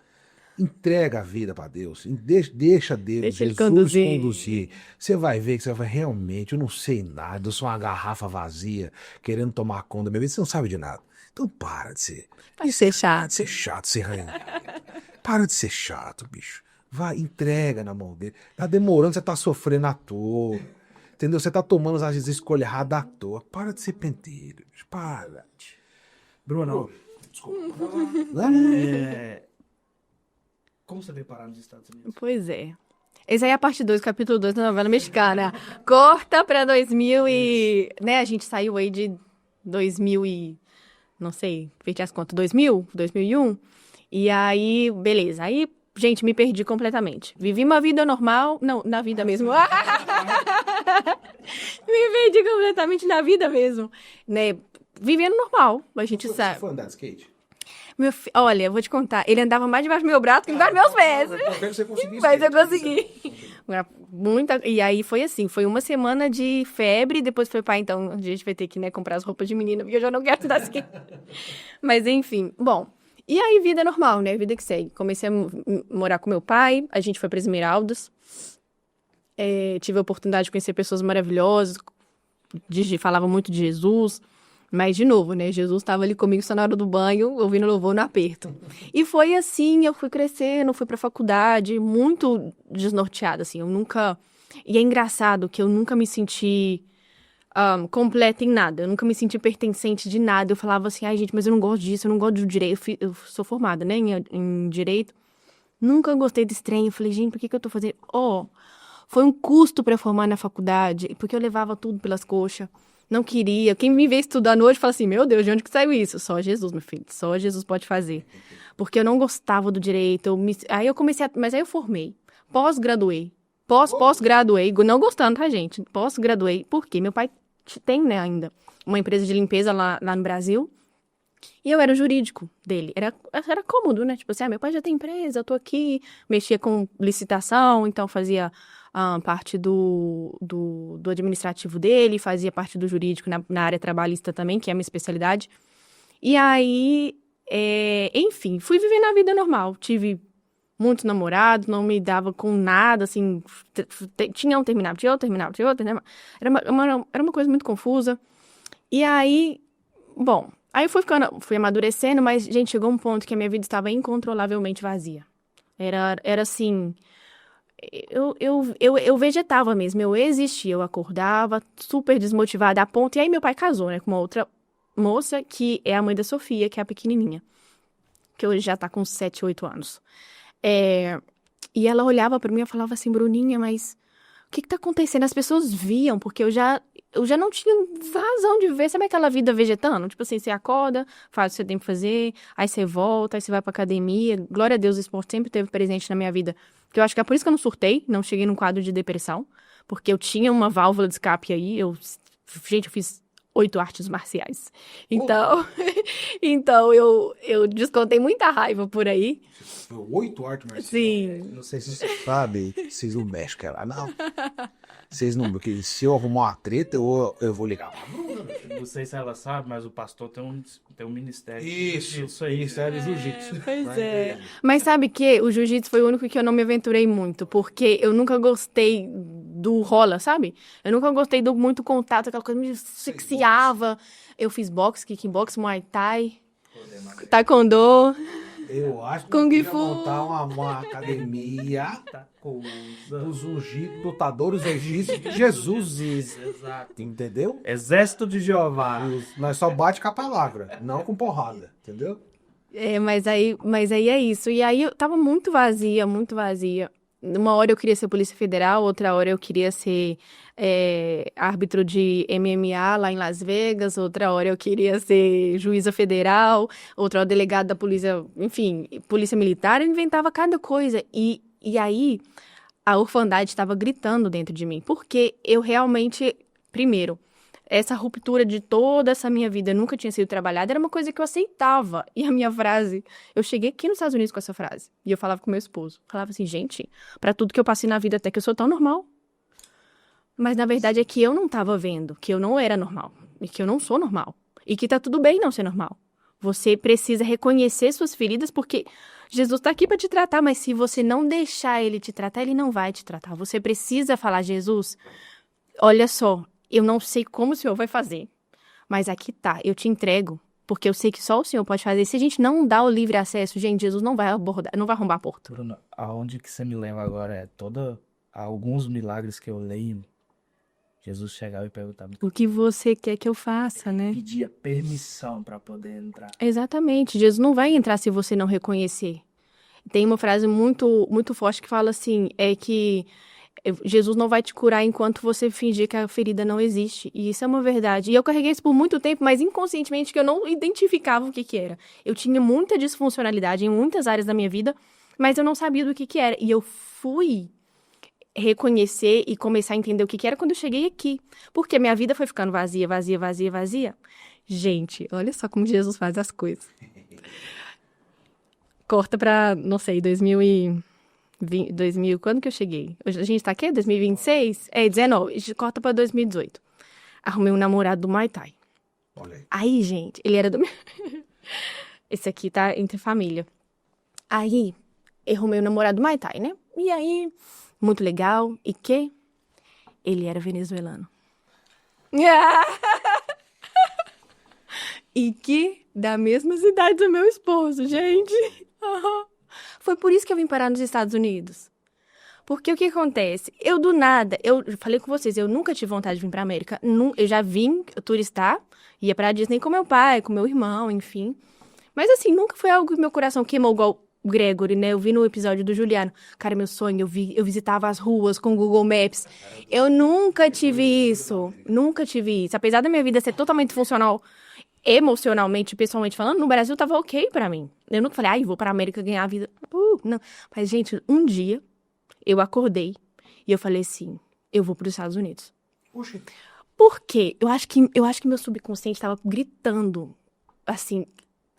Entrega a vida para Deus, deixa Deus, Deixa ele Jesus conduzir. Você vai ver que você vai realmente, eu não sei nada, eu sou uma garrafa vazia, querendo tomar conta da minha vida, você não sabe de nada. Então para de ser chato, ser ranhado. Para de ser chato, bicho. Vai, entrega na mão dele. Tá demorando, você tá sofrendo à toa. Entendeu? Você tá tomando as escolhas erradas à toa. Para de ser penteiro, bicho. Para. Bruno, Desculpa. como você veio parar nos Estados Unidos? Pois é. Essa aí é a parte 2, capítulo 2 da novela mexicana. Corta pra 2000 e... Né, a gente saiu aí de 2000 e... Não sei, fez as contas, 2000, 2001. E aí, beleza. Aí, gente, me perdi completamente. Vivi uma vida normal... Não, na vida mesmo. Me perdi completamente na vida mesmo. Né, vivendo normal, a gente sabe. Você foi andar de skate? Olha, eu vou te contar. Ele andava mais debaixo do meu braço que debaixo dos meus pés. Você conseguiu Mas eu skate. consegui. E aí foi assim, foi uma semana de febre, depois foi então, a gente vai ter que, né, comprar as roupas de menina, porque eu já não quero dar skate. Mas enfim, bom. E aí, vida normal, né? Vida que segue. Comecei a morar com meu pai, a gente foi para Esmeraldas. Tive a oportunidade de conhecer pessoas maravilhosas, falava muito de Jesus. Mas, de novo, né? Jesus estava ali comigo só na hora do banho, ouvindo louvor no aperto. E foi assim, eu fui crescendo, fui pra faculdade, muito desnorteada, assim. Eu nunca... E é engraçado que eu nunca me senti completa em nada. Eu nunca me senti pertencente de nada. Eu falava assim, ai, gente, mas eu não gosto disso, eu não gosto do direito. Eu sou formada, né, em direito. Nunca gostei desse trem. Eu falei, gente, por que eu tô fazendo? Foi um custo pra eu formar na faculdade, porque eu levava tudo pelas coxas. Não queria. Quem me vê estudando hoje fala assim, meu Deus, de onde que saiu isso? Só Jesus, meu filho. Só Jesus pode fazer. Porque eu não gostava do direito. Aí eu comecei Mas aí eu formei. Pós-graduei. Pós-graduei. Não gostando, tá, gente? Pós-graduei. Por quê? Meu pai tem, né, ainda uma empresa de limpeza lá no Brasil. E eu era o jurídico dele. Era cômodo, né? Tipo assim, meu pai já tem empresa, eu tô aqui. Mexia com licitação, então fazia parte do administrativo dele, fazia parte do jurídico na área trabalhista também, que é a minha especialidade. E aí, enfim, fui vivendo a vida normal. Tive muitos namorados, não me dava com nada, assim, tinha um terminava, tinha outro terminava, tinha outro terminava. Era uma coisa muito confusa. E aí, bom, aí eu fui amadurecendo, mas, gente, chegou um ponto que a minha vida estava incontrolavelmente vazia. Era assim, eu vegetava mesmo, eu existia, eu acordava super desmotivada a ponto, e aí meu pai casou, né, com uma outra moça, que é a mãe da Sofia, que é a pequenininha, que hoje já tá com 7, 8 anos. E ela olhava pra mim e falava assim, Bruninha, mas o que tá acontecendo? As pessoas viam, porque eu já não tinha razão de ver. Sabe aquela vida vegetando? Tipo assim, você acorda, faz o que você tem que fazer, aí você volta, aí você vai pra academia. Glória a Deus, o esporte sempre teve presente na minha vida. Porque eu acho que é por isso que eu não surtei, não cheguei num quadro de depressão. Porque eu tinha uma válvula de escape aí. Gente, eu fiz 8 artes marciais. Então, então eu descontei muita raiva por aí. 8 artes marciais? Sim. Não sei se você sabe, vocês não mexem lá, não. Vocês não, porque se eu arrumar uma treta, eu vou ligar pra Bruna. Não sei se ela sabe, mas o pastor tem um ministério. Isso aí. Ministério do Jiu-Jitsu. Pois é. Mas sabe que o jiu-jitsu foi o único que eu não me aventurei muito, porque eu nunca gostei do rola, sabe? Eu nunca gostei do muito contato, aquela coisa me asfixiava. Eu fiz boxe, kickbox, muay thai, taekwondo. Eu acho que Kung eu queria Fu. montar uma academia dos lutadores egípcios de Jesus. Exato. Entendeu? Exército de Jeová. Nós só bate com a palavra, não com porrada, entendeu? Mas aí é isso. E aí eu tava muito vazia, muito vazia. Uma hora eu queria ser Polícia Federal, outra hora eu queria ser árbitro de MMA lá em Las Vegas, outra hora eu queria ser juíza federal, outra hora delegado da polícia, enfim, polícia militar. Eu inventava cada coisa. E aí a orfandade estava gritando dentro de mim, porque eu realmente, primeiro, essa ruptura de toda essa minha vida nunca tinha sido trabalhada, era uma coisa que eu aceitava. E a minha frase, eu cheguei aqui nos Estados Unidos com essa frase, e eu falava com meu esposo, falava assim, gente, pra tudo que eu passei na vida até que eu sou tão normal. Mas na verdade é que eu não tava vendo, que eu não era normal, e que eu não sou normal, e que tá tudo bem não ser normal. Você precisa reconhecer suas feridas, porque Jesus tá aqui pra te tratar, mas se você não deixar ele te tratar, ele não vai te tratar. Você precisa falar, Jesus, olha só, eu não sei como o Senhor vai fazer, mas aqui tá, eu te entrego, porque eu sei que só o Senhor pode fazer. Se a gente não dá o livre acesso, gente, Jesus não vai arrombar a porta. Bruno, aonde que você me leva agora alguns milagres que eu leio, Jesus chegava e perguntava O que você quer que eu faça, né? pedia permissão para poder entrar. Exatamente, Jesus não vai entrar se você não reconhecer. Tem uma frase muito, muito forte que fala assim, que Jesus não vai te curar enquanto você fingir que a ferida não existe. E isso é uma verdade. E eu carreguei isso por muito tempo, mas inconscientemente que eu não identificava o que era. Eu tinha muita disfuncionalidade em muitas áreas da minha vida, mas eu não sabia do que era. E eu fui reconhecer e começar a entender o que era quando eu cheguei aqui. Porque a minha vida foi ficando vazia, vazia, vazia, vazia. Gente, olha só como Jesus faz as coisas. Corta pra, não sei, 2000, quando que eu cheguei? Hoje a gente tá aqui? 2026? 19. Corta pra 2018. Arrumei um namorado do Muay Thai. Olha aí. Aí, gente, ele era do meu... Esse aqui tá entre família. Aí, eu arrumei um namorado do Muay Thai, né? E aí, muito legal. E que? Ele era venezuelano. E que da mesma cidade do meu esposo, gente. Foi por isso que eu vim parar nos Estados Unidos. Porque o que acontece? Eu, do nada, eu falei com vocês, eu nunca tive vontade de vir pra América. Eu já vim turistar, ia pra Disney com meu pai, com meu irmão, enfim. Mas assim, nunca foi algo que meu coração queimou igual Gregory, né? Eu vi no episódio do Juliano. Cara, meu sonho, eu visitava as ruas com o Google Maps. Eu nunca tive isso. Nunca tive isso. Apesar da minha vida ser totalmente funcional, emocionalmente, pessoalmente falando, no Brasil tava ok pra mim. Eu nunca falei, vou pra América ganhar a vida. Não. Mas, gente, um dia eu acordei e eu falei assim, eu vou pros Estados Unidos. Puxa. Por quê? Eu acho que meu subconsciente tava gritando, assim,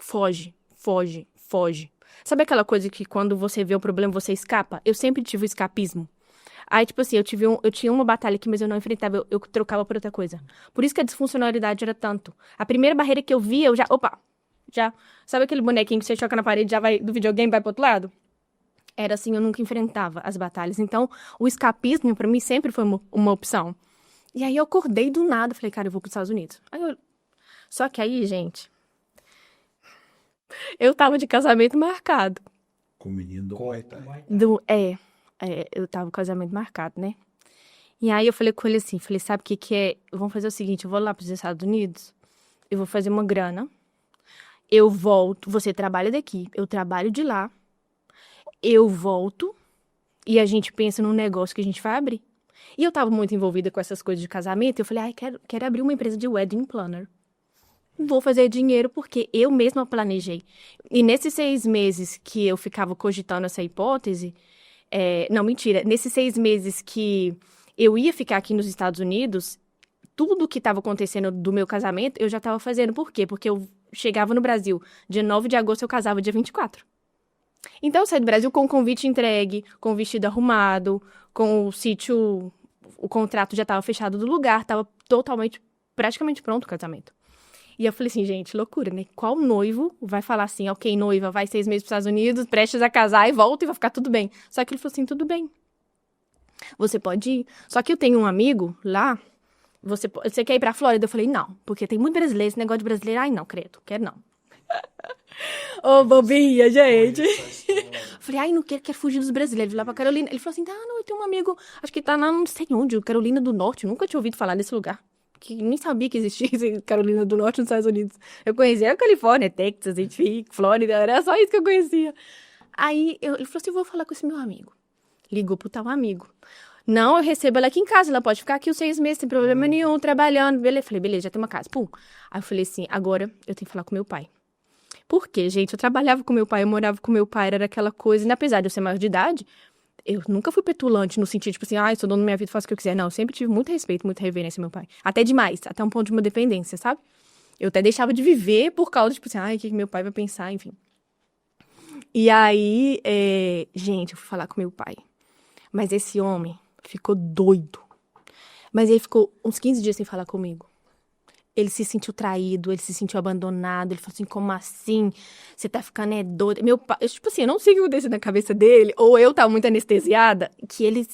foge, foge, foge. Sabe aquela coisa que quando você vê o problema, você escapa? Eu sempre tive o escapismo. Aí, tipo assim, eu tinha uma batalha aqui, mas eu não enfrentava, eu trocava por outra coisa. Por isso que a disfuncionalidade era tanto. A primeira barreira que eu via, eu já, já, sabe aquele bonequinho que você choca na parede, já vai, do videogame vai pro outro lado? Era assim, eu nunca enfrentava as batalhas. Então, o escapismo, pra mim, sempre foi uma opção. E aí, eu acordei do nada, falei, cara, eu vou pros Estados Unidos. Só que aí, gente, eu tava de casamento marcado. Com o menino do Muay Thai. Eu tava com o casamento marcado, né? E aí eu falei com ele assim, sabe o que é? Vamos fazer o seguinte, eu vou lá pros Estados Unidos, eu vou fazer uma grana, eu volto, você trabalha daqui, eu trabalho de lá, eu volto e a gente pensa num negócio que a gente vai abrir. E eu tava muito envolvida com essas coisas de casamento, e eu falei, quero abrir uma empresa de wedding planner. Vou fazer dinheiro porque eu mesma planejei. E nesses 6 meses que eu ficava cogitando essa hipótese, não, mentira, nesses 6 meses que eu ia ficar aqui nos Estados Unidos, tudo que estava acontecendo do meu casamento, eu já estava fazendo. Por quê? Porque eu chegava no Brasil, dia 9 de agosto eu casava dia 24. Então eu saí do Brasil com o convite entregue, com o vestido arrumado, com o sítio, o contrato já estava fechado do lugar, estava praticamente pronto o casamento. E eu falei assim, gente, loucura, né? Qual noivo vai falar assim, ok, noiva, vai 6 meses para os Estados Unidos, prestes a casar e volta e vai ficar tudo bem. Só que ele falou assim, tudo bem. Você pode ir. Só que eu tenho um amigo lá, você quer ir pra Flórida? Eu falei, não, porque tem muito brasileiro, esse negócio de brasileiro, ai não, credo, quero não. Ô, bobinha, gente. Falei, ai, não quero fugir dos brasileiros, lá pra Carolina. Ele falou assim, não, eu tenho um amigo, acho que tá lá, não sei onde, Carolina do Norte, nunca tinha ouvido falar desse lugar. Que nem sabia que existia Carolina do Norte nos Estados Unidos. Eu conhecia a Califórnia, Texas, enfim, Flórida, era só isso que eu conhecia. Aí ele falou assim, vou falar com esse meu amigo. Ligou pro tal amigo. Não, eu recebo ela aqui em casa, ela pode ficar aqui os 6 meses, sem problema nenhum, trabalhando. Beleza, falei, beleza, já tem uma casa. Pum. Aí eu falei assim, agora eu tenho que falar com meu pai. Por quê, gente? Eu trabalhava com meu pai, eu morava com meu pai, era aquela coisa, e apesar de eu ser maior de idade, eu nunca fui petulante no sentido, tipo assim, eu sou dono da minha vida, faço o que eu quiser. Não, eu sempre tive muito respeito, muita reverência ao meu pai. Até demais, até um ponto de uma dependência, sabe? Eu até deixava de viver por causa, tipo assim, o que meu pai vai pensar, enfim. E aí, gente, eu fui falar com meu pai. Mas esse homem ficou doido. Mas ele ficou uns 15 dias sem falar comigo. Ele se sentiu traído, ele se sentiu abandonado. Ele falou assim, como assim? Você tá ficando doido. Meu pai, tipo assim, eu não sei o que aconteceu na cabeça dele, ou eu tava muito anestesiada, que ele,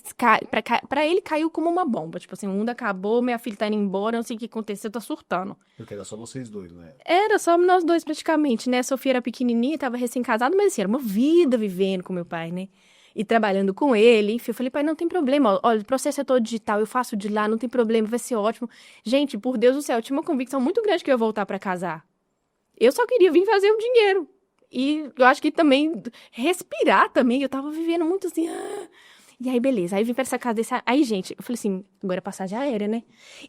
pra ele caiu como uma bomba. Tipo assim, o mundo acabou, minha filha tá indo embora, não sei o que aconteceu, eu tô surtando. Porque era só vocês dois, né? Era só nós dois praticamente, né? A Sofia era pequenininha, tava recém-casada, mas assim, era uma vida vivendo com meu pai, né? E trabalhando com ele, enfim, eu falei, pai, não tem problema, olha, o processo é todo digital, eu faço de lá, não tem problema, vai ser ótimo. Gente, por Deus do céu, eu tinha uma convicção muito grande que eu ia voltar pra casar. Eu só queria vir fazer o dinheiro. E eu acho que também, respirar também, eu tava vivendo muito assim, E aí, beleza, aí vim pra essa casa desse... Aí, gente, eu falei assim, agora é passagem aérea, né?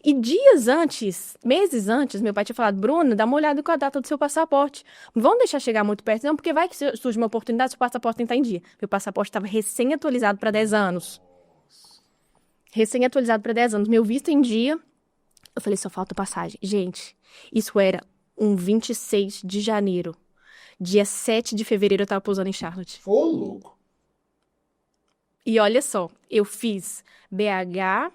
E dias antes, meses antes, meu pai tinha falado, Bruna, dá uma olhada com a data do seu passaporte. Não vão deixar chegar muito perto, não, porque vai que surge uma oportunidade, seu passaporte tem que estar em dia. Meu passaporte estava recém-atualizado para 10 anos. Recém-atualizado para 10 anos. Meu visto em dia, eu falei, só falta passagem. Gente, isso era um 26 de janeiro. Dia 7 de fevereiro eu tava pousando em Charlotte. Ô, louco. E olha só, eu fiz BH,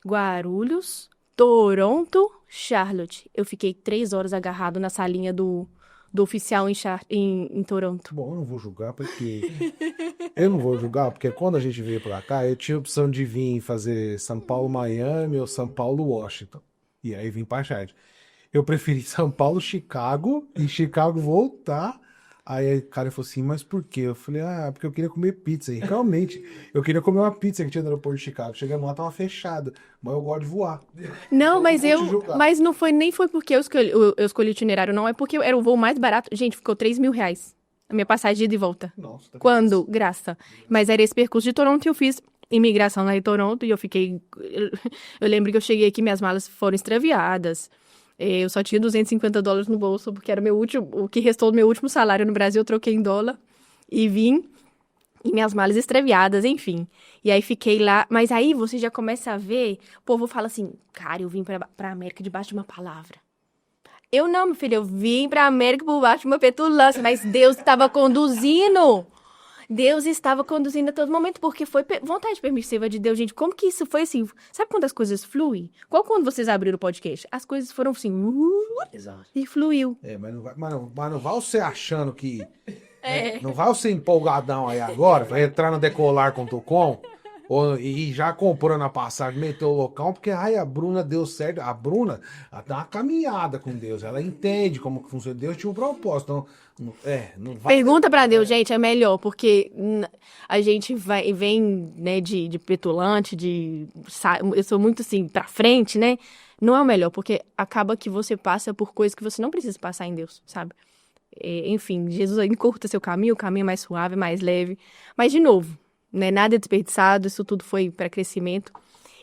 Guarulhos, Toronto, Charlotte. Eu fiquei 3 horas agarrado na salinha do oficial em Toronto. Bom, eu não vou julgar porque... Eu não vou julgar porque quando a gente veio pra cá, eu tinha a opção de vir fazer São Paulo, Miami ou São Paulo, Washington. E aí vim pra Charlotte. Eu preferi São Paulo, Chicago e Chicago voltar. Aí o cara falou assim, mas por quê? Eu falei, porque eu queria comer pizza. E realmente, eu queria comer uma pizza que tinha no aeroporto de Chicago. Chegando lá, tava fechada. Mas eu gosto de voar. Não, mas não vou te julgar. mas não foi, nem foi porque eu escolhi o itinerário, não. É porque era o voo mais barato. Gente, ficou R$3.000. A minha passagem de ida e volta. Nossa, tá Quando? Graça. Mas era esse percurso de Toronto e eu fiz imigração lá em Toronto e eu fiquei... Eu lembro que eu cheguei aqui, minhas malas foram extraviadas. Eu só tinha $250 no bolso, porque era o que restou do meu último salário no Brasil, eu troquei em dólar e vim. E minhas malas extraviadas, enfim. E aí fiquei lá. Mas aí você já começa a ver, o povo fala assim, cara, eu vim pra América debaixo de uma palavra. Eu não, meu filho, eu vim pra América por baixo de uma petulância, mas Deus estava conduzindo. Deus estava conduzindo a todo momento, porque foi vontade permissiva de Deus, gente. Como que isso foi assim? Sabe quando as coisas fluem? Qual quando vocês abriram o podcast? As coisas foram assim, Exato. e fluiu. Mas não vai você achando que... Não vai você empolgadão aí agora, vai entrar no decolar.com e já comprando a passagem, meteu o local, porque a Bruna deu certo. A Bruna, ela dá uma caminhada com Deus, ela entende como que funciona. Deus tinha um propósito. Então, não vai... Pergunta pra Deus, gente, é melhor, porque a gente vem, né, de petulante, eu sou muito assim, pra frente, né? Não é o melhor, porque acaba que você passa por coisas que você não precisa passar em Deus, sabe? Enfim, Jesus encurta seu caminho, o caminho é mais suave, mais leve. Mas, de novo, né, nada é desperdiçado, isso tudo foi para crescimento.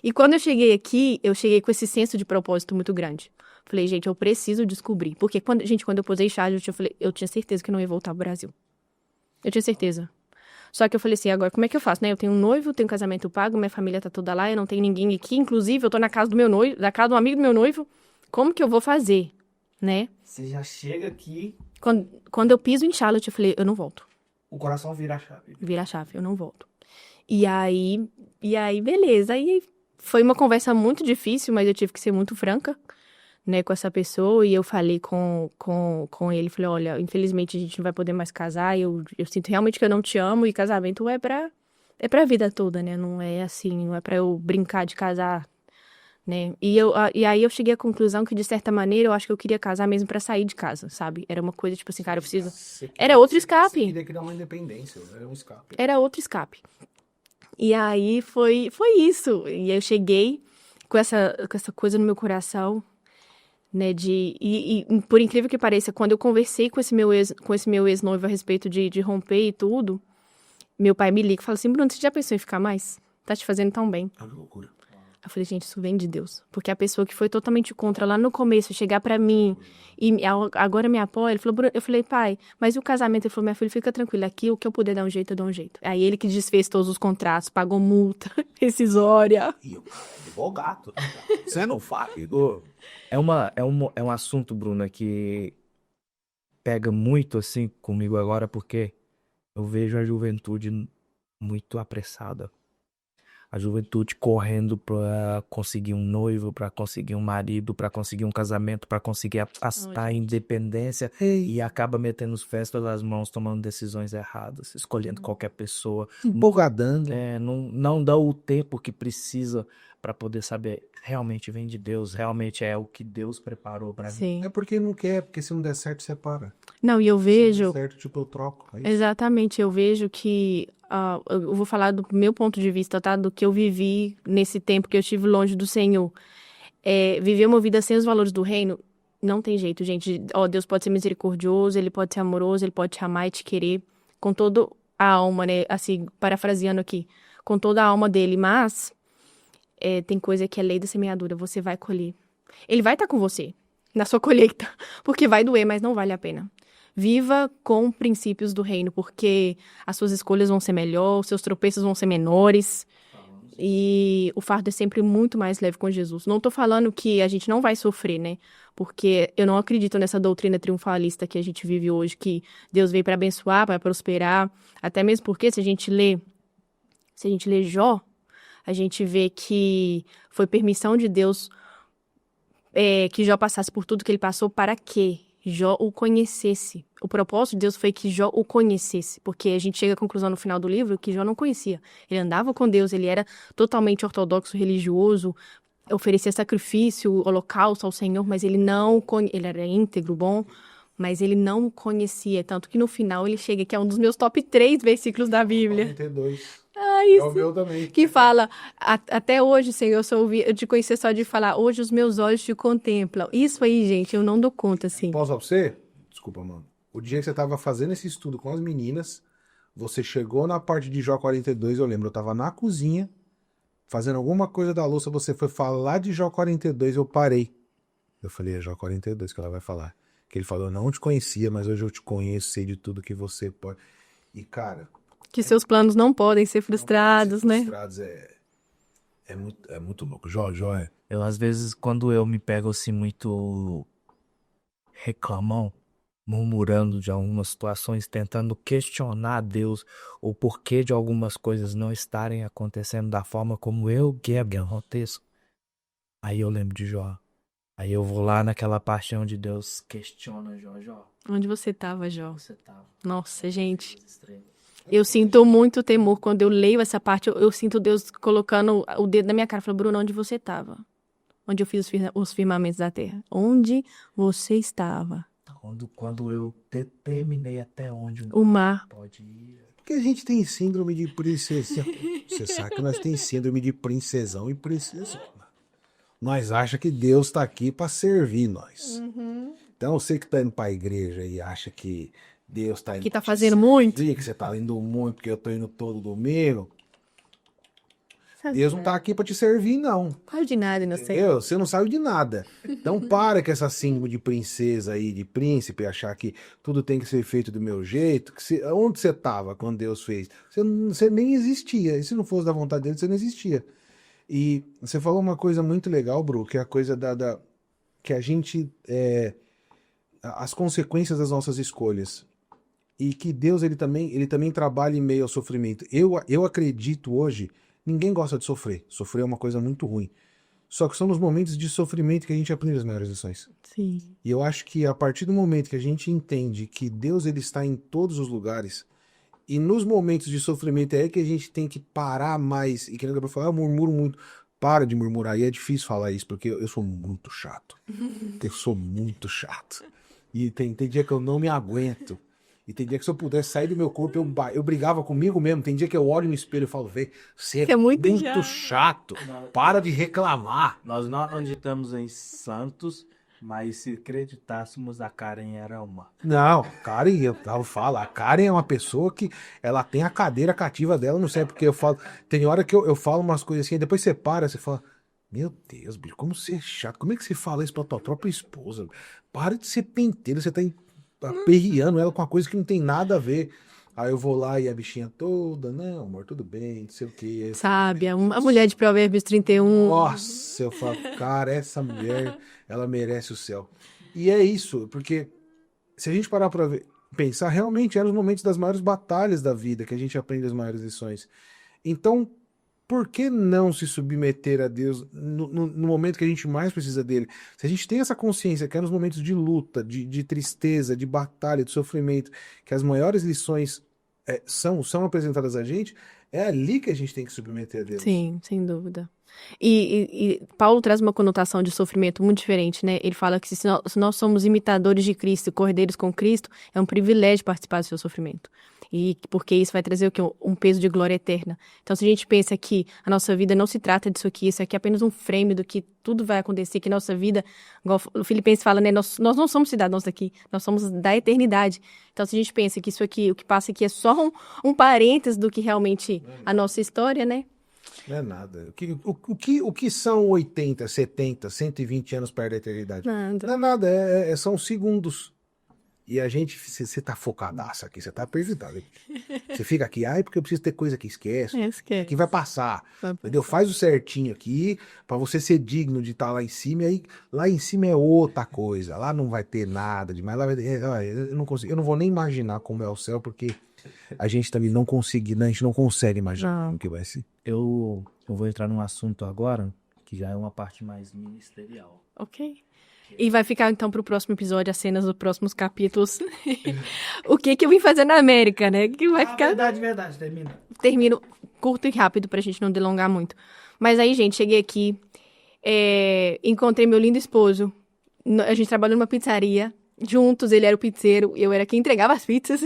E quando eu cheguei aqui, eu cheguei com esse senso de propósito muito grande. Falei, gente, eu preciso descobrir. Porque, quando eu posei Charlotte, eu tinha certeza que eu não ia voltar pro Brasil. Eu tinha certeza. Só que eu falei assim, agora, como é que eu faço, né? Eu tenho um noivo, tenho um casamento pago, minha família tá toda lá, eu não tenho ninguém aqui. Inclusive, eu tô na casa do meu noivo, da casa de um amigo do meu noivo. Como que eu vou fazer, né? Você já chega aqui, Quando eu piso em Charlotte, eu falei, eu não volto. o coração vira a chave. Vira a chave, eu não volto. E aí, beleza. Aí foi uma conversa muito difícil, mas eu tive que ser muito franca, né, com essa pessoa. E eu falei com ele, falei, olha, infelizmente a gente não vai poder mais casar. Eu sinto realmente que eu não te amo. E casamento é pra vida toda, né? Não é assim, não é pra eu brincar de casar, né? E aí eu cheguei à conclusão que, de certa maneira, eu acho que eu queria casar mesmo pra sair de casa, sabe? Era uma coisa, tipo assim, cara, eu preciso... Era outro escape. Você queria criar uma independência, era um escape. Era outro escape. E aí foi isso. E eu cheguei com essa coisa no meu coração, né? E por incrível que pareça, quando eu conversei com esse meu ex-noivo a respeito de romper e tudo, meu pai me liga e fala assim, Bruno, você já pensou em ficar mais? Tá te fazendo tão bem. É uma loucura. Eu falei, gente, isso vem de Deus. Porque a pessoa que foi totalmente contra lá no começo, chegar pra mim e agora me apoia, ele falou, Bruno, eu falei, pai, mas e o casamento? Ele falou, minha filha, fica tranquila, aqui o que eu puder dar um jeito, eu dou um jeito. Aí ele que desfez todos os contratos, pagou multa rescisória. E o advogado. Você não fala. É um assunto, Bruna, que pega muito assim comigo agora, porque eu vejo a juventude muito apressada. A juventude correndo para conseguir um noivo, para conseguir um marido, para conseguir um casamento, para conseguir a independência e acaba metendo os pés pelas mãos, tomando decisões erradas, escolhendo qualquer pessoa. Empolgadando. Não dá o tempo que precisa para poder saber, realmente vem de Deus, realmente é o que Deus preparou para mim. Sim. É porque não quer, porque se não der certo, separa. Não, e eu vejo... Se der certo, tipo, eu troco. É isso. Exatamente, eu vejo que... eu vou falar do meu ponto de vista, tá? Do que eu vivi nesse tempo que eu estive longe do Senhor. Viver uma vida sem os valores do reino, não tem jeito, gente. Deus pode ser misericordioso, Ele pode ser amoroso, Ele pode te amar e te querer com toda a alma, né? Assim, parafraseando aqui, com toda a alma dele, mas tem coisa que é lei da semeadura, você vai colher. Ele vai estar com você na sua colheita, porque vai doer, mas não vale a pena. Viva com princípios do reino, porque as suas escolhas vão ser melhores, os seus tropeços vão ser menores. E o fardo é sempre muito mais leve com Jesus. Não tô falando que a gente não vai sofrer, né? Porque eu não acredito nessa doutrina triunfalista que a gente vive hoje, que Deus veio para abençoar, para prosperar. Até mesmo porque, se a gente lê Jó, a gente vê que foi permissão de Deus que Jó passasse por tudo que ele passou para quê? Jó o conhecesse. O propósito de Deus foi que Jó o conhecesse, porque a gente chega à conclusão no final do livro que Jó não conhecia. Ele andava com Deus, ele era totalmente ortodoxo, religioso, oferecia sacrifício, holocausto ao Senhor, mas ele ele era íntegro, bom, mas ele não conhecia. Tanto que no final ele chega, que é um dos meus top 3 versículos da Bíblia. 42. Ah, É isso. o meu também. Que fala, até hoje, Senhor, eu te conhecer só de falar, hoje os meus olhos te contemplam. Isso aí, gente, eu não dou conta, assim. Posso falar pra você? Desculpa, mano. O dia que você tava fazendo esse estudo com as meninas, você chegou na parte de Jó 42, eu lembro, eu tava na cozinha, fazendo alguma coisa da louça, você foi falar de Jó 42, eu parei. Eu falei, é Jó 42 que ela vai falar. Que ele falou, não te conhecia, mas hoje eu te conheço, sei de tudo que você pode. E, cara, Que seus planos não podem ser frustrados, né? frustrados é muito louco. Jó, Eu, às vezes, quando eu me pego assim muito reclamão, murmurando de algumas situações, tentando questionar Deus o porquê de algumas coisas não estarem acontecendo da forma como eu quero que aconteça. Aí eu lembro de Jó. Aí eu vou lá naquela parte onde Deus questiona Jó. Onde você tava, Jó? Você tava Nossa, gente. nas estrelas. Eu sinto muito temor quando eu leio essa parte. Eu sinto Deus colocando o dedo na minha cara. Falando, Bruno, onde você estava? Onde eu fiz os firmamentos da terra? Onde você estava? Quando eu determinei até onde O mar. pode ir. porque a gente tem síndrome de princesa. Você sabe que nós temos síndrome de princesão e princesona. Nós achamos que Deus está aqui para servir nós. Então, você que está indo para a igreja e acha que Deus está indo Que tá te fazendo muito. servir, que você está indo muito porque eu estou indo todo domingo. Deus não está aqui para te servir, não. Sabe de nada, inocente. Entendeu? Você não sabe de nada. Então para com essa síndrome de princesa aí, de príncipe, achar que tudo tem que ser feito do meu jeito. Onde você estava quando Deus fez? Você nem existia. E se não fosse da vontade dele, você não existia. E você falou uma coisa muito legal, Bru, que é a coisa que a gente... as consequências das nossas escolhas. E que Deus ele também trabalha em meio ao sofrimento. Eu acredito hoje, ninguém gosta de sofrer. Sofrer é uma coisa muito ruim. Só que são nos momentos de sofrimento que a gente aprende as melhores lições. Sim. E eu acho que a partir do momento que a gente entende que Deus ele está em todos os lugares, e nos momentos de sofrimento é aí que a gente tem que parar mais, e que eu falar, eu murmuro muito, para de murmurar, e é difícil falar isso, porque eu sou muito chato. Eu sou muito chato. E tem dia que eu não me aguento. E tem dia que se eu pudesse sair do meu corpo, eu brigava comigo mesmo. Tem dia que eu olho no espelho e falo, velho, você é muito muito chato. Para de reclamar. Nós não acreditamos em santos, mas se acreditássemos, a Karen era uma. Não, Karen, eu falo, a Karen é uma pessoa que ela tem a cadeira cativa dela, não sei porque eu falo. Tem hora que eu falo umas coisas assim, depois você para, você fala, meu Deus, bicho, como você é chato, como é que você fala isso pra tua própria esposa? Para de ser penteiro, você tá aperreando ela com uma coisa que não tem nada a ver. Aí eu vou lá e a bichinha toda, não, amor, tudo bem, não sei o que. Sabe, a mulher de Provérbios 31. Nossa, eu falo, cara, essa mulher, ela merece o céu. E é isso, porque se a gente parar pra pensar, realmente eram os momentos das maiores batalhas da vida que a gente aprende as maiores lições. Então, por que não se submeter a Deus no momento que a gente mais precisa dele? Se a gente tem essa consciência que é nos momentos de luta, de tristeza, de batalha, de sofrimento, que as maiores lições são apresentadas a gente, é ali que a gente tem que submeter a Deus. Sim, sem dúvida. E Paulo traz uma conotação de sofrimento muito diferente, né? Ele fala que se nós somos imitadores de Cristo, cordeiros com Cristo, é um privilégio participar do seu sofrimento. E porque isso vai trazer o quê? Um peso de glória eterna. Então, se a gente pensa que a nossa vida não se trata disso aqui, isso aqui é apenas um frame do que tudo vai acontecer, que nossa vida, igual o Filipenses fala, né? Nós não somos cidadãos daqui, nós somos da eternidade. Então, se a gente pensa que isso aqui, o que passa aqui é só um parênteses do que realmente a nossa história, né? Não é nada. O que são 80, 70, 120 anos perto da eternidade? Nada. Não é nada, são segundos. E a gente, você tá focadaço aqui, você tá perdido. Você fica aqui, porque eu preciso ter coisa que esquece. Esquece. Que vai passar. Entendeu? Faz o certinho aqui, pra você ser digno de estar lá em cima. E aí, lá em cima é outra coisa. Lá não vai ter nada demais. Lá eu não consigo, eu não vou nem imaginar como é o céu, porque a gente também não consegue, né? A gente não consegue imaginar como que vai ser. Eu vou entrar num assunto agora, que já é uma parte mais ministerial. Ok. E vai ficar, então, pro próximo episódio, as cenas dos próximos capítulos. O que eu vim fazer na América, né? Que vai ficar... Verdade, termina. Termino curto e rápido pra gente não delongar muito. Mas aí, gente, cheguei aqui, encontrei meu lindo esposo. A gente trabalhou numa pizzaria. juntos, ele era o pizzeiro, eu era quem entregava as pizzas.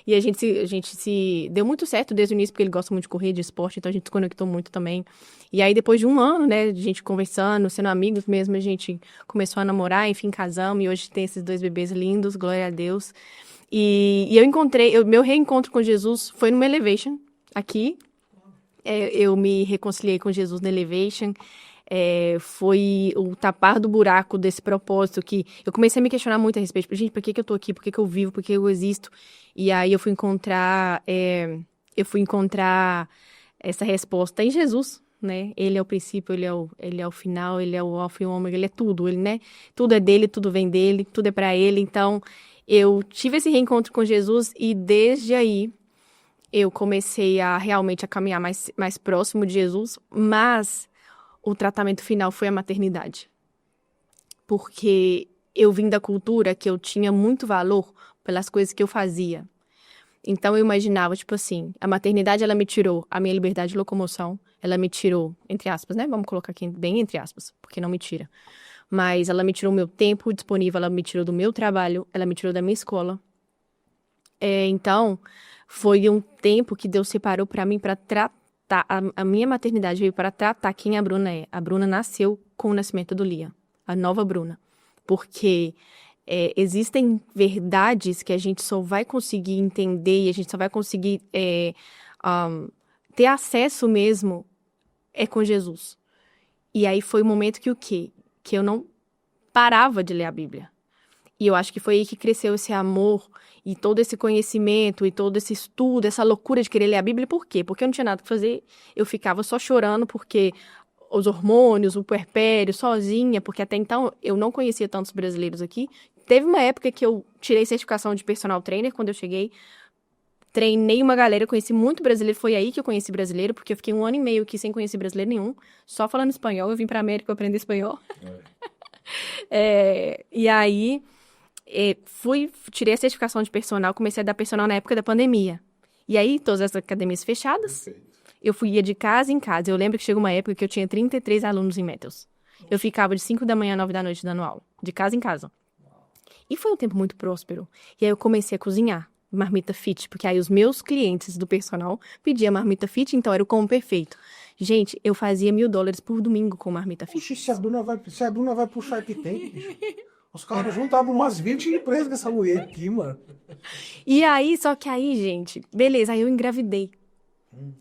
E a gente se deu muito certo desde o início, porque ele gosta muito de correr, de esporte, então a gente se conectou muito também. E aí, depois de um ano, né, de gente conversando, sendo amigos mesmo, a gente começou a namorar, enfim, casamos, e hoje tem esses 2 bebês lindos, glória a Deus. E meu reencontro com Jesus foi numa Elevation, aqui. Eu me reconciliei com Jesus na Elevation. Foi o tapar do buraco desse propósito que eu comecei a me questionar muito a respeito. Gente, por que eu tô aqui? Por que eu vivo? Por que eu existo? E aí eu fui encontrar essa resposta em Jesus, né? Ele é o princípio, ele é o final, ele é o alfa e o ômega, ele é tudo, ele, né? Tudo é dele, tudo vem dele, tudo é para ele. Então, eu tive esse reencontro com Jesus e desde aí eu comecei a realmente a caminhar mais próximo de Jesus, mas o tratamento final foi a maternidade. Porque eu vim da cultura que eu tinha muito valor pelas coisas que eu fazia. Então eu imaginava, tipo assim, a maternidade ela me tirou a minha liberdade de locomoção, ela me tirou, entre aspas, né? Vamos colocar aqui bem entre aspas, porque não me tira. Mas ela me tirou o meu tempo disponível, ela me tirou do meu trabalho, ela me tirou da minha escola. Então, foi um tempo que Deus separou para mim para tratar. A minha maternidade veio para tratar quem a Bruna é. A Bruna nasceu com o nascimento do Liam, a nova Bruna. Porque existem verdades que a gente só vai conseguir entender e a gente só vai conseguir ter acesso mesmo com Jesus. E aí foi o momento que o quê? Que eu não parava de ler a Bíblia. E eu acho que foi aí que cresceu esse amor e todo esse conhecimento e todo esse estudo, essa loucura de querer ler a Bíblia. Por quê? Porque eu não tinha nada pra fazer. Eu ficava só chorando porque os hormônios, o puerpério, sozinha, porque até então eu não conhecia tantos brasileiros aqui. Teve uma época que eu tirei certificação de personal trainer quando eu cheguei. Treinei uma galera, conheci muito brasileiro. Foi aí que eu conheci brasileiro, porque eu fiquei 1 ano e meio aqui sem conhecer brasileiro nenhum. Só falando espanhol. Eu vim pra América aprender espanhol. E aí... tirei a certificação de personal, comecei a dar personal na época da pandemia. E aí, todas as academias fechadas, eu ia de casa em casa. Eu lembro que chegou uma época que eu tinha 33 alunos em Metals. Eu ficava de 5 da manhã a 9 da noite dando aula, de casa em casa. E foi um tempo muito próspero. E aí eu comecei a cozinhar marmita fit, porque aí os meus clientes do personal pediam marmita fit, então era o combo perfeito. Gente, eu fazia $1.000 por domingo com marmita fit. Oxi, se a Bruna vai pro Shark Tank, bicho. Os caras juntavam umas 20 empresas com essa mulher aqui, mano. E aí, só que aí, gente, beleza, aí eu engravidei.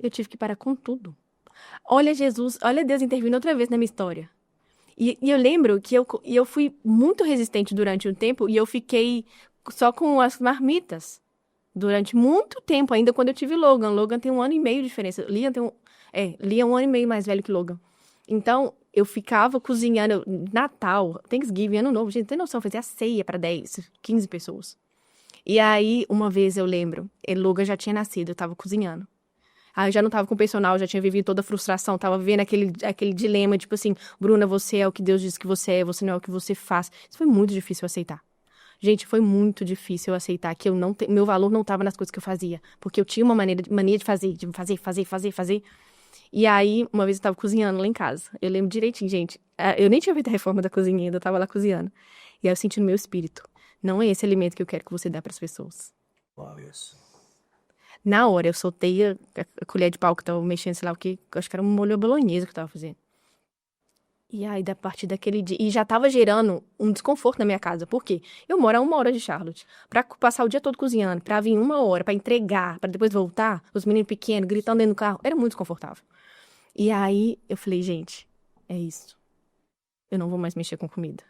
Eu tive que parar com tudo. Olha Jesus, olha Deus intervindo outra vez na minha história. E eu lembro que eu fui muito resistente durante um tempo e eu fiquei só com as marmitas. Durante muito tempo, ainda quando eu tive Logan. Logan tem 1 ano e meio de diferença. Liam é 1 ano e meio mais velho que Logan. Então, eu ficava cozinhando Natal, Thanksgiving, Ano Novo. Gente, não tem noção, eu fazia ceia para 10, 15 pessoas. E aí, uma vez eu lembro, Logan já tinha nascido, eu tava cozinhando. Aí eu já não tava com o personal, já tinha vivido toda a frustração, tava vivendo aquele dilema, tipo assim, Bruna, você é o que Deus diz que você não é o que você faz. Isso foi muito difícil eu aceitar. Gente, foi muito difícil eu aceitar que meu valor não tava nas coisas que eu fazia. Porque eu tinha uma mania de fazer. E aí, uma vez eu tava cozinhando lá em casa. Eu lembro direitinho, gente. Eu nem tinha feito a reforma da cozinha ainda, eu tava lá cozinhando. E aí eu senti no meu espírito. Não é esse alimento que eu quero que você dê pras pessoas. Uau, isso. Na hora, eu soltei a colher de pau que tava mexendo, sei lá o que. Acho que era um molho bolonhesa que eu tava fazendo. E aí, a partir daquele dia... E já tava gerando um desconforto na minha casa. Por quê? Eu moro a 1 hora de Charlotte. Pra passar o dia todo cozinhando, pra vir 1 hora, pra entregar, pra depois voltar, os meninos pequenos gritando dentro do carro. Era muito desconfortável. E aí, eu falei, gente, é isso. Eu não vou mais mexer com comida.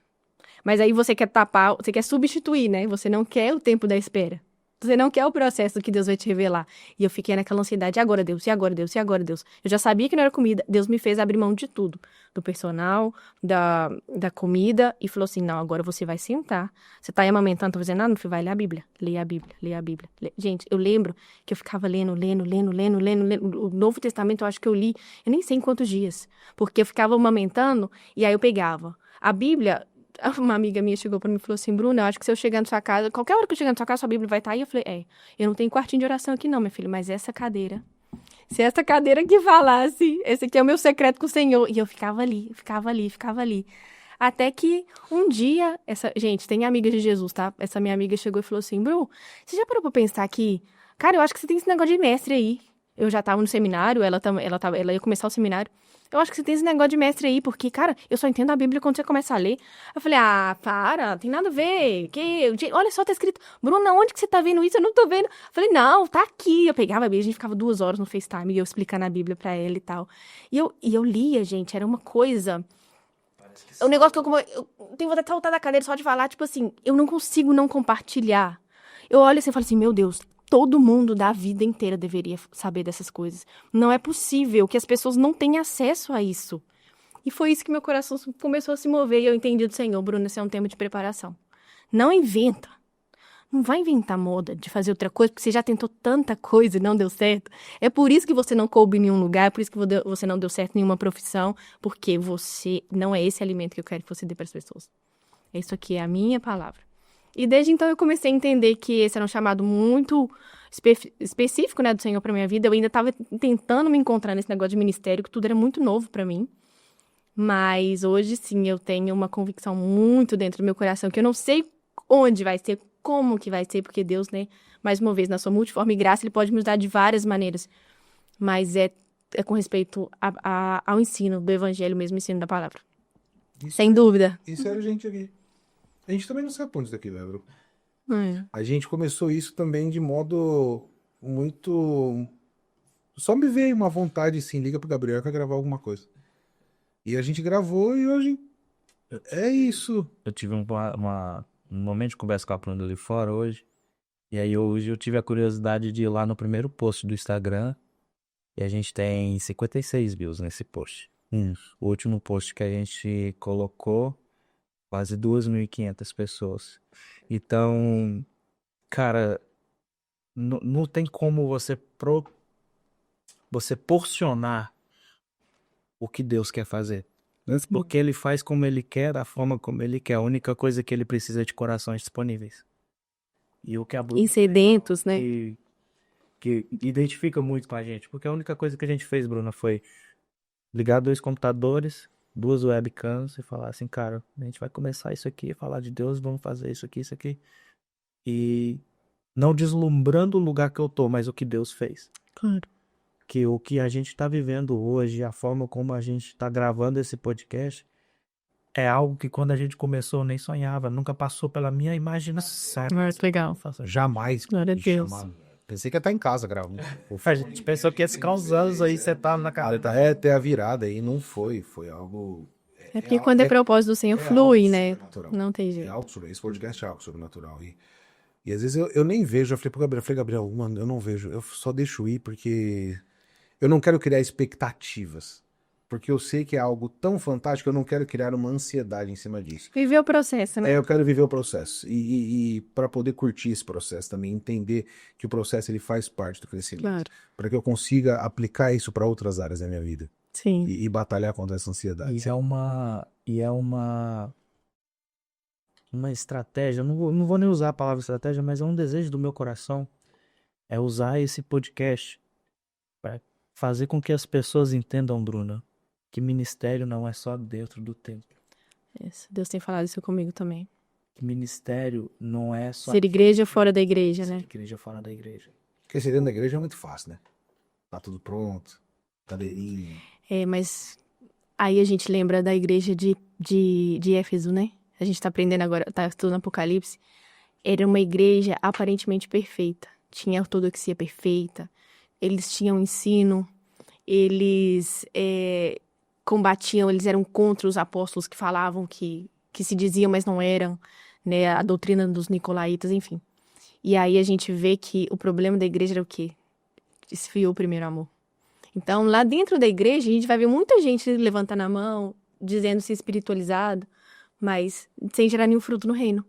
Mas aí você quer tapar, você quer substituir, né? Você não quer o tempo da espera. Você não quer o processo que Deus vai te revelar. E eu fiquei naquela ansiedade, e agora Deus, e agora Deus, e agora Deus. Eu já sabia que não era comida. Deus me fez abrir mão de tudo. Do personal, da comida. E falou assim, não, agora você vai sentar. Você tá aí amamentando, tá fazendo nada? Meu filho, vai ler a Bíblia. Leia a Bíblia, leia a Bíblia. Gente, eu lembro que eu ficava lendo. O Novo Testamento eu acho que eu li, eu nem sei em quantos dias. Porque eu ficava amamentando e aí eu pegava. A Bíblia... Uma amiga minha chegou pra mim e falou assim, Bruna, eu acho que se eu chegar na sua casa, qualquer hora que eu chegar na sua casa, sua Bíblia vai estar aí. Eu falei, eu não tenho quartinho de oração aqui não, minha filha, mas essa cadeira, se essa cadeira que falasse, esse aqui é o meu secreto com o Senhor. E eu ficava ali. Até que um dia, gente, tem amiga de Jesus, tá? Essa minha amiga chegou e falou assim, Bru, você já parou pra pensar que, cara, eu acho que você tem esse negócio de mestre aí. Eu já tava no seminário, ela ia começar o seminário. Eu acho que você tem esse negócio de mestre aí, porque, cara, eu só entendo a Bíblia quando você começa a ler. Eu falei, para, tem nada a ver. Olha só, tá escrito, Bruna, onde que você tá vendo isso? Eu não tô vendo. Eu falei, não, tá aqui. Eu pegava a Bíblia, a gente ficava 2 horas no FaceTime, e eu explicando a Bíblia pra ela e tal. E eu lia, gente, era uma coisa... O negócio que eu tenho vontade de saltar da cadeira só de falar, tipo assim, eu não consigo não compartilhar. Eu olho assim e falo assim, meu Deus, todo mundo da vida inteira deveria saber dessas coisas. Não é possível que as pessoas não tenham acesso a isso. E foi isso que meu coração começou a se mover e eu entendi do Senhor, Bruno, esse é um tempo de preparação. Não inventa. Não vai inventar moda de fazer outra coisa, porque você já tentou tanta coisa e não deu certo. É por isso que você não coube em nenhum lugar, é por isso que você não deu certo em nenhuma profissão, porque você não é esse alimento que eu quero que você dê para as pessoas. Isso aqui é a minha palavra. E desde então eu comecei a entender que esse era um chamado muito específico, né, do Senhor para minha vida. Eu ainda estava tentando me encontrar nesse negócio de ministério, que tudo era muito novo para mim. Mas hoje sim eu tenho uma convicção muito dentro do meu coração, que eu não sei onde vai ser, como que vai ser, porque Deus, né, mais uma vez, na sua multiforme graça, Ele pode nos dar de várias maneiras. Mas é com respeito ao ensino do Evangelho mesmo, ensino da palavra. Sem dúvida. Isso era a gente aqui. A gente também não sabe onde isso daqui vai, Bru. É. A gente começou isso também de modo muito... Só me veio uma vontade, assim, liga pro Gabriel que gravar alguma coisa. E a gente gravou e hoje é isso. Eu tive um momento de conversa com a Bruna ali fora hoje. E aí hoje eu tive a curiosidade de ir lá no primeiro post do Instagram. E a gente tem 56 views nesse post. O último post que a gente colocou, quase 2.500 pessoas. Então, cara, não tem como você porcionar o que Deus quer fazer. Porque Ele faz como Ele quer, da forma como Ele quer. A única coisa que Ele precisa é de corações disponíveis. E o que a Bruna E sedentos, né? que identifica muito com a gente. Porque a única coisa que a gente fez, Bruna, foi ligar 2 computadores, 2 webcams e falar assim, cara, a gente vai começar isso aqui, falar de Deus, vamos fazer isso aqui. E não deslumbrando o lugar que eu tô, mas o que Deus fez. Claro. Que o que a gente tá vivendo hoje, a forma como a gente tá gravando esse podcast, é algo que quando a gente começou eu nem sonhava, nunca passou pela minha imaginação. Muito legal. Jamais. Glória a me Deus. chamaram. Pensei que ia estar em casa gravando. A gente pensou que ia ficar uns anos aí sentado na casa. Até ter a virada aí, não foi. Foi algo... É porque quando é propósito do Senhor, flui, né? sobrenatural. Não tem É jeito. algo sobre... Esse podcast é algo sobrenatural. E às vezes eu nem vejo. Eu falei pro Gabriel, Gabriel, mano, eu não vejo. Eu só deixo ir porque eu não quero criar expectativas. Porque eu sei que é algo tão fantástico que eu não quero criar uma ansiedade em cima disso. Viver o processo, né? Eu quero viver o processo. E para poder curtir esse processo também, entender que o processo ele faz parte do crescimento. Claro. Para que eu consiga aplicar isso para outras áreas da minha vida. Sim. E batalhar contra essa ansiedade. E é uma estratégia, eu não vou nem usar a palavra estratégia, mas é um desejo do meu coração, é usar esse podcast para fazer com que as pessoas entendam, Bruna, que ministério não é só dentro do templo. Isso. Deus tem falado isso comigo também. Que ministério não é só Ser igreja fora da igreja, né? igreja fora da igreja. Porque ser dentro da igreja é muito fácil, né? Tá tudo pronto, cadeirinha. Mas aí a gente lembra da igreja de Éfeso, né? A gente tá aprendendo agora, tá estudando Apocalipse. Era uma igreja aparentemente perfeita. Tinha ortodoxia perfeita. Eles tinham ensino. Eles combatiam, eles eram contra os apóstolos que falavam que se diziam, mas não eram, né? A doutrina dos nicolaítas, enfim. E aí a gente vê que o problema da igreja era o quê? Esfriou o primeiro amor. Então, lá dentro da igreja, a gente vai ver muita gente levantando a mão, dizendo-se espiritualizado, mas sem gerar nenhum fruto no reino.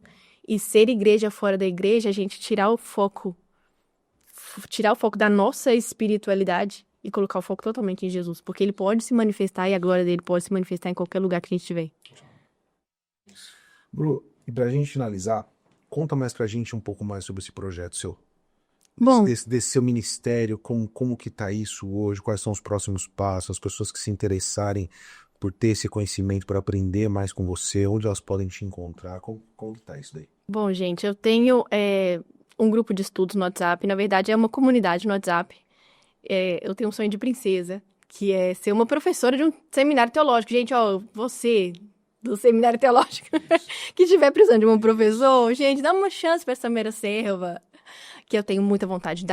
E ser igreja fora da igreja, a gente tirar o foco da nossa espiritualidade e colocar o foco totalmente em Jesus, porque ele pode se manifestar e a glória dele pode se manifestar em qualquer lugar que a gente estiver. Bru, e pra gente finalizar, conta mais pra gente um pouco mais sobre esse projeto seu. Bom, Desse seu ministério, como que tá isso hoje, quais são os próximos passos, as pessoas que se interessarem, por ter esse conhecimento, por aprender mais com você? Onde elas podem te encontrar? Como que tá isso daí? Bom, gente, eu tenho um grupo de estudos no WhatsApp. Na verdade, é uma comunidade no WhatsApp. Eu tenho um sonho de princesa, que é ser uma professora de um seminário teológico. Gente, ó, você do seminário teológico que estiver precisando de um professor, gente, dá uma chance para essa mera serva, que eu tenho muita vontade de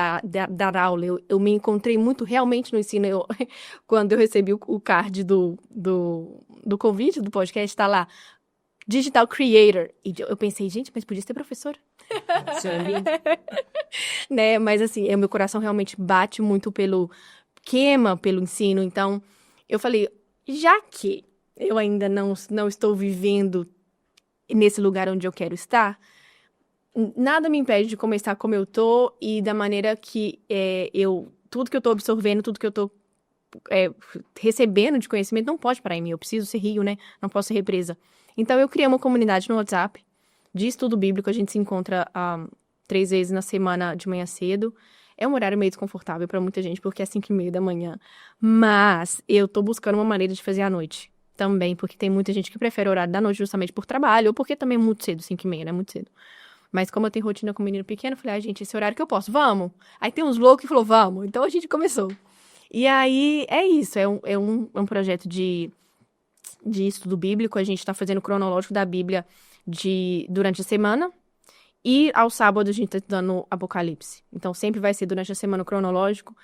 dar aula. Eu me encontrei muito realmente no ensino. Quando eu recebi o card do convite do podcast, tá lá, Digital Creator. E eu pensei, gente, mas podia ser professora. Né? Mas assim, meu coração realmente bate muito queima pelo ensino. Então, eu falei, já que eu ainda não estou vivendo nesse lugar onde eu quero estar, nada me impede de começar como eu tô e da maneira que tudo que eu tô absorvendo, tudo que eu tô recebendo de conhecimento não pode parar em mim. Eu preciso ser rio, né? Não posso ser represa. Então, eu criei uma comunidade no WhatsApp de estudo bíblico. A gente se encontra 3 vezes na semana de manhã cedo. É um horário meio desconfortável para muita gente, porque é 5:30 da manhã. Mas eu tô buscando uma maneira de fazer à noite também, porque tem muita gente que prefere o horário da noite justamente por trabalho, ou porque também é muito cedo, 5:30, né? Muito cedo. Mas como eu tenho rotina com menino pequeno, eu falei, gente, esse horário que eu posso, vamos. Aí tem uns loucos que falou, vamos. Então a gente começou. E aí é isso, é um projeto de estudo bíblico. A gente está fazendo o cronológico da Bíblia durante a semana. E aos sábados a gente está estudando Apocalipse. Então sempre vai ser durante a semana o cronológico.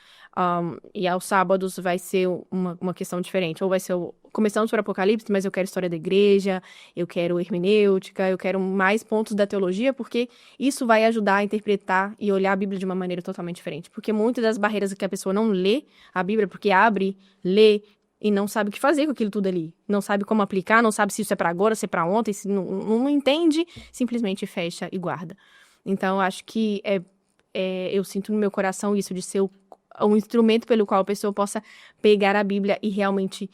E aos sábados vai ser uma questão diferente. Ou vai ser começamos por Apocalipse, mas eu quero história da igreja, eu quero hermenêutica, eu quero mais pontos da teologia, porque isso vai ajudar a interpretar e olhar a Bíblia de uma maneira totalmente diferente. Porque muitas das barreiras que a pessoa não lê a Bíblia, porque abre, lê, e não sabe o que fazer com aquilo tudo ali. Não sabe como aplicar, não sabe se isso é para agora, se é para ontem, se não entende, simplesmente fecha e guarda. Então, eu acho que eu sinto no meu coração isso, de ser um instrumento pelo qual a pessoa possa pegar a Bíblia e realmente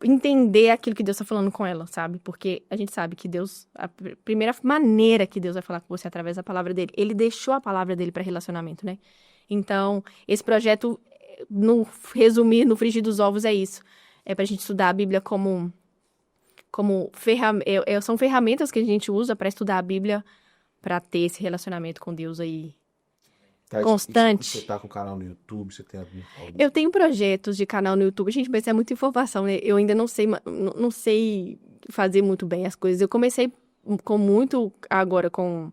entender aquilo que Deus está falando com ela, sabe? Porque a gente sabe que Deus, a primeira maneira que Deus vai falar com você é através da palavra dele. Ele deixou a palavra dele para relacionamento, né? Então, esse projeto, no resumir, no frigir dos ovos, é isso. É pra gente estudar a Bíblia como são ferramentas que a gente usa para estudar a Bíblia, para ter esse relacionamento com Deus aí constante. Você tá com o canal no YouTube, você tem algum... Eu tenho projetos de canal no YouTube. Gente, mas é muita informação, né? Eu ainda não sei fazer muito bem as coisas. Eu comecei agora com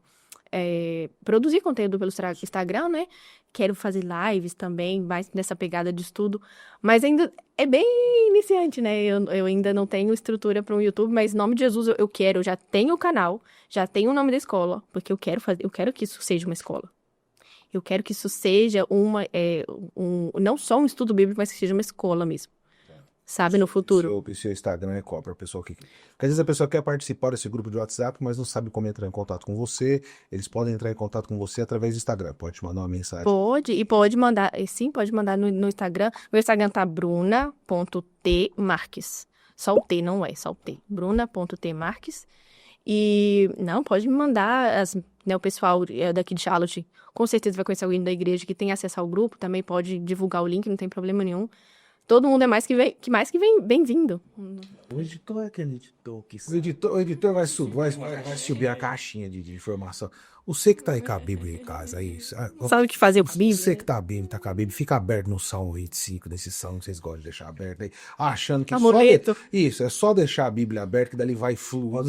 produzir conteúdo pelo Instagram, né? Quero fazer lives também, mais nessa pegada de estudo. Mas ainda é bem iniciante, né? Eu ainda não tenho estrutura para um YouTube, mas em nome de Jesus eu já tenho o canal, já tenho o nome da escola, porque eu quero que isso seja uma escola. Eu quero que isso seja não só um estudo bíblico, mas que seja uma escola mesmo. Sabe, no futuro. Seu Instagram é qual para a pessoa que... Porque às vezes a pessoa quer participar desse grupo de WhatsApp, mas não sabe como entrar em contato com você. Eles podem entrar em contato com você através do Instagram. Pode te mandar uma mensagem. Pode mandar, sim, pode mandar no Instagram. Meu Instagram tá bruna.tmarques. Só o T, não é, só o T. bruna.tmarques. E, não, pode me mandar, o pessoal daqui de Charlotte, com certeza vai conhecer alguém da igreja que tem acesso ao grupo, também pode divulgar o link, não tem problema nenhum. Todo mundo é mais que bem-vindo. O editor é aquele editor que... O editor vai subir a caixinha de informação. Você que tá aí com a Bíblia em casa, aí... Sabe o que fazer com a Bíblia? Você que tá com a Bíblia, fica aberto no Salmo 25, desse Salmo que vocês gostam de deixar aberto aí, achando que Amuleto. Isso, é só deixar a Bíblia aberta que dali vai fluir.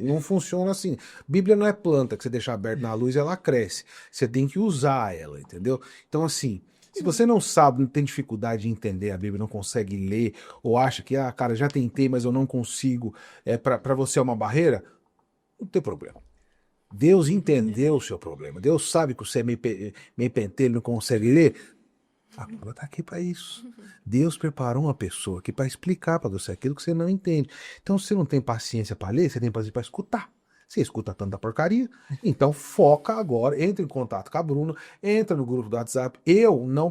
Não funciona assim. Bíblia não é planta que você deixa aberta na luz e ela cresce. Você tem que usar ela, entendeu? Então, assim... Se você não sabe, não tem dificuldade de entender a Bíblia, não consegue ler, ou acha que, cara, já tentei, mas eu não consigo, para você é uma barreira, não tem problema. Deus entendeu o seu problema. Deus sabe que você é meio pentelho, não consegue ler. A Bíblia está aqui para isso. Deus preparou uma pessoa aqui para explicar para você aquilo que você não entende. Então, se você não tem paciência para ler, você tem paciência para escutar. Você escuta tanta porcaria, então foca agora, entra em contato com a Bruna, entra no grupo do WhatsApp. Eu não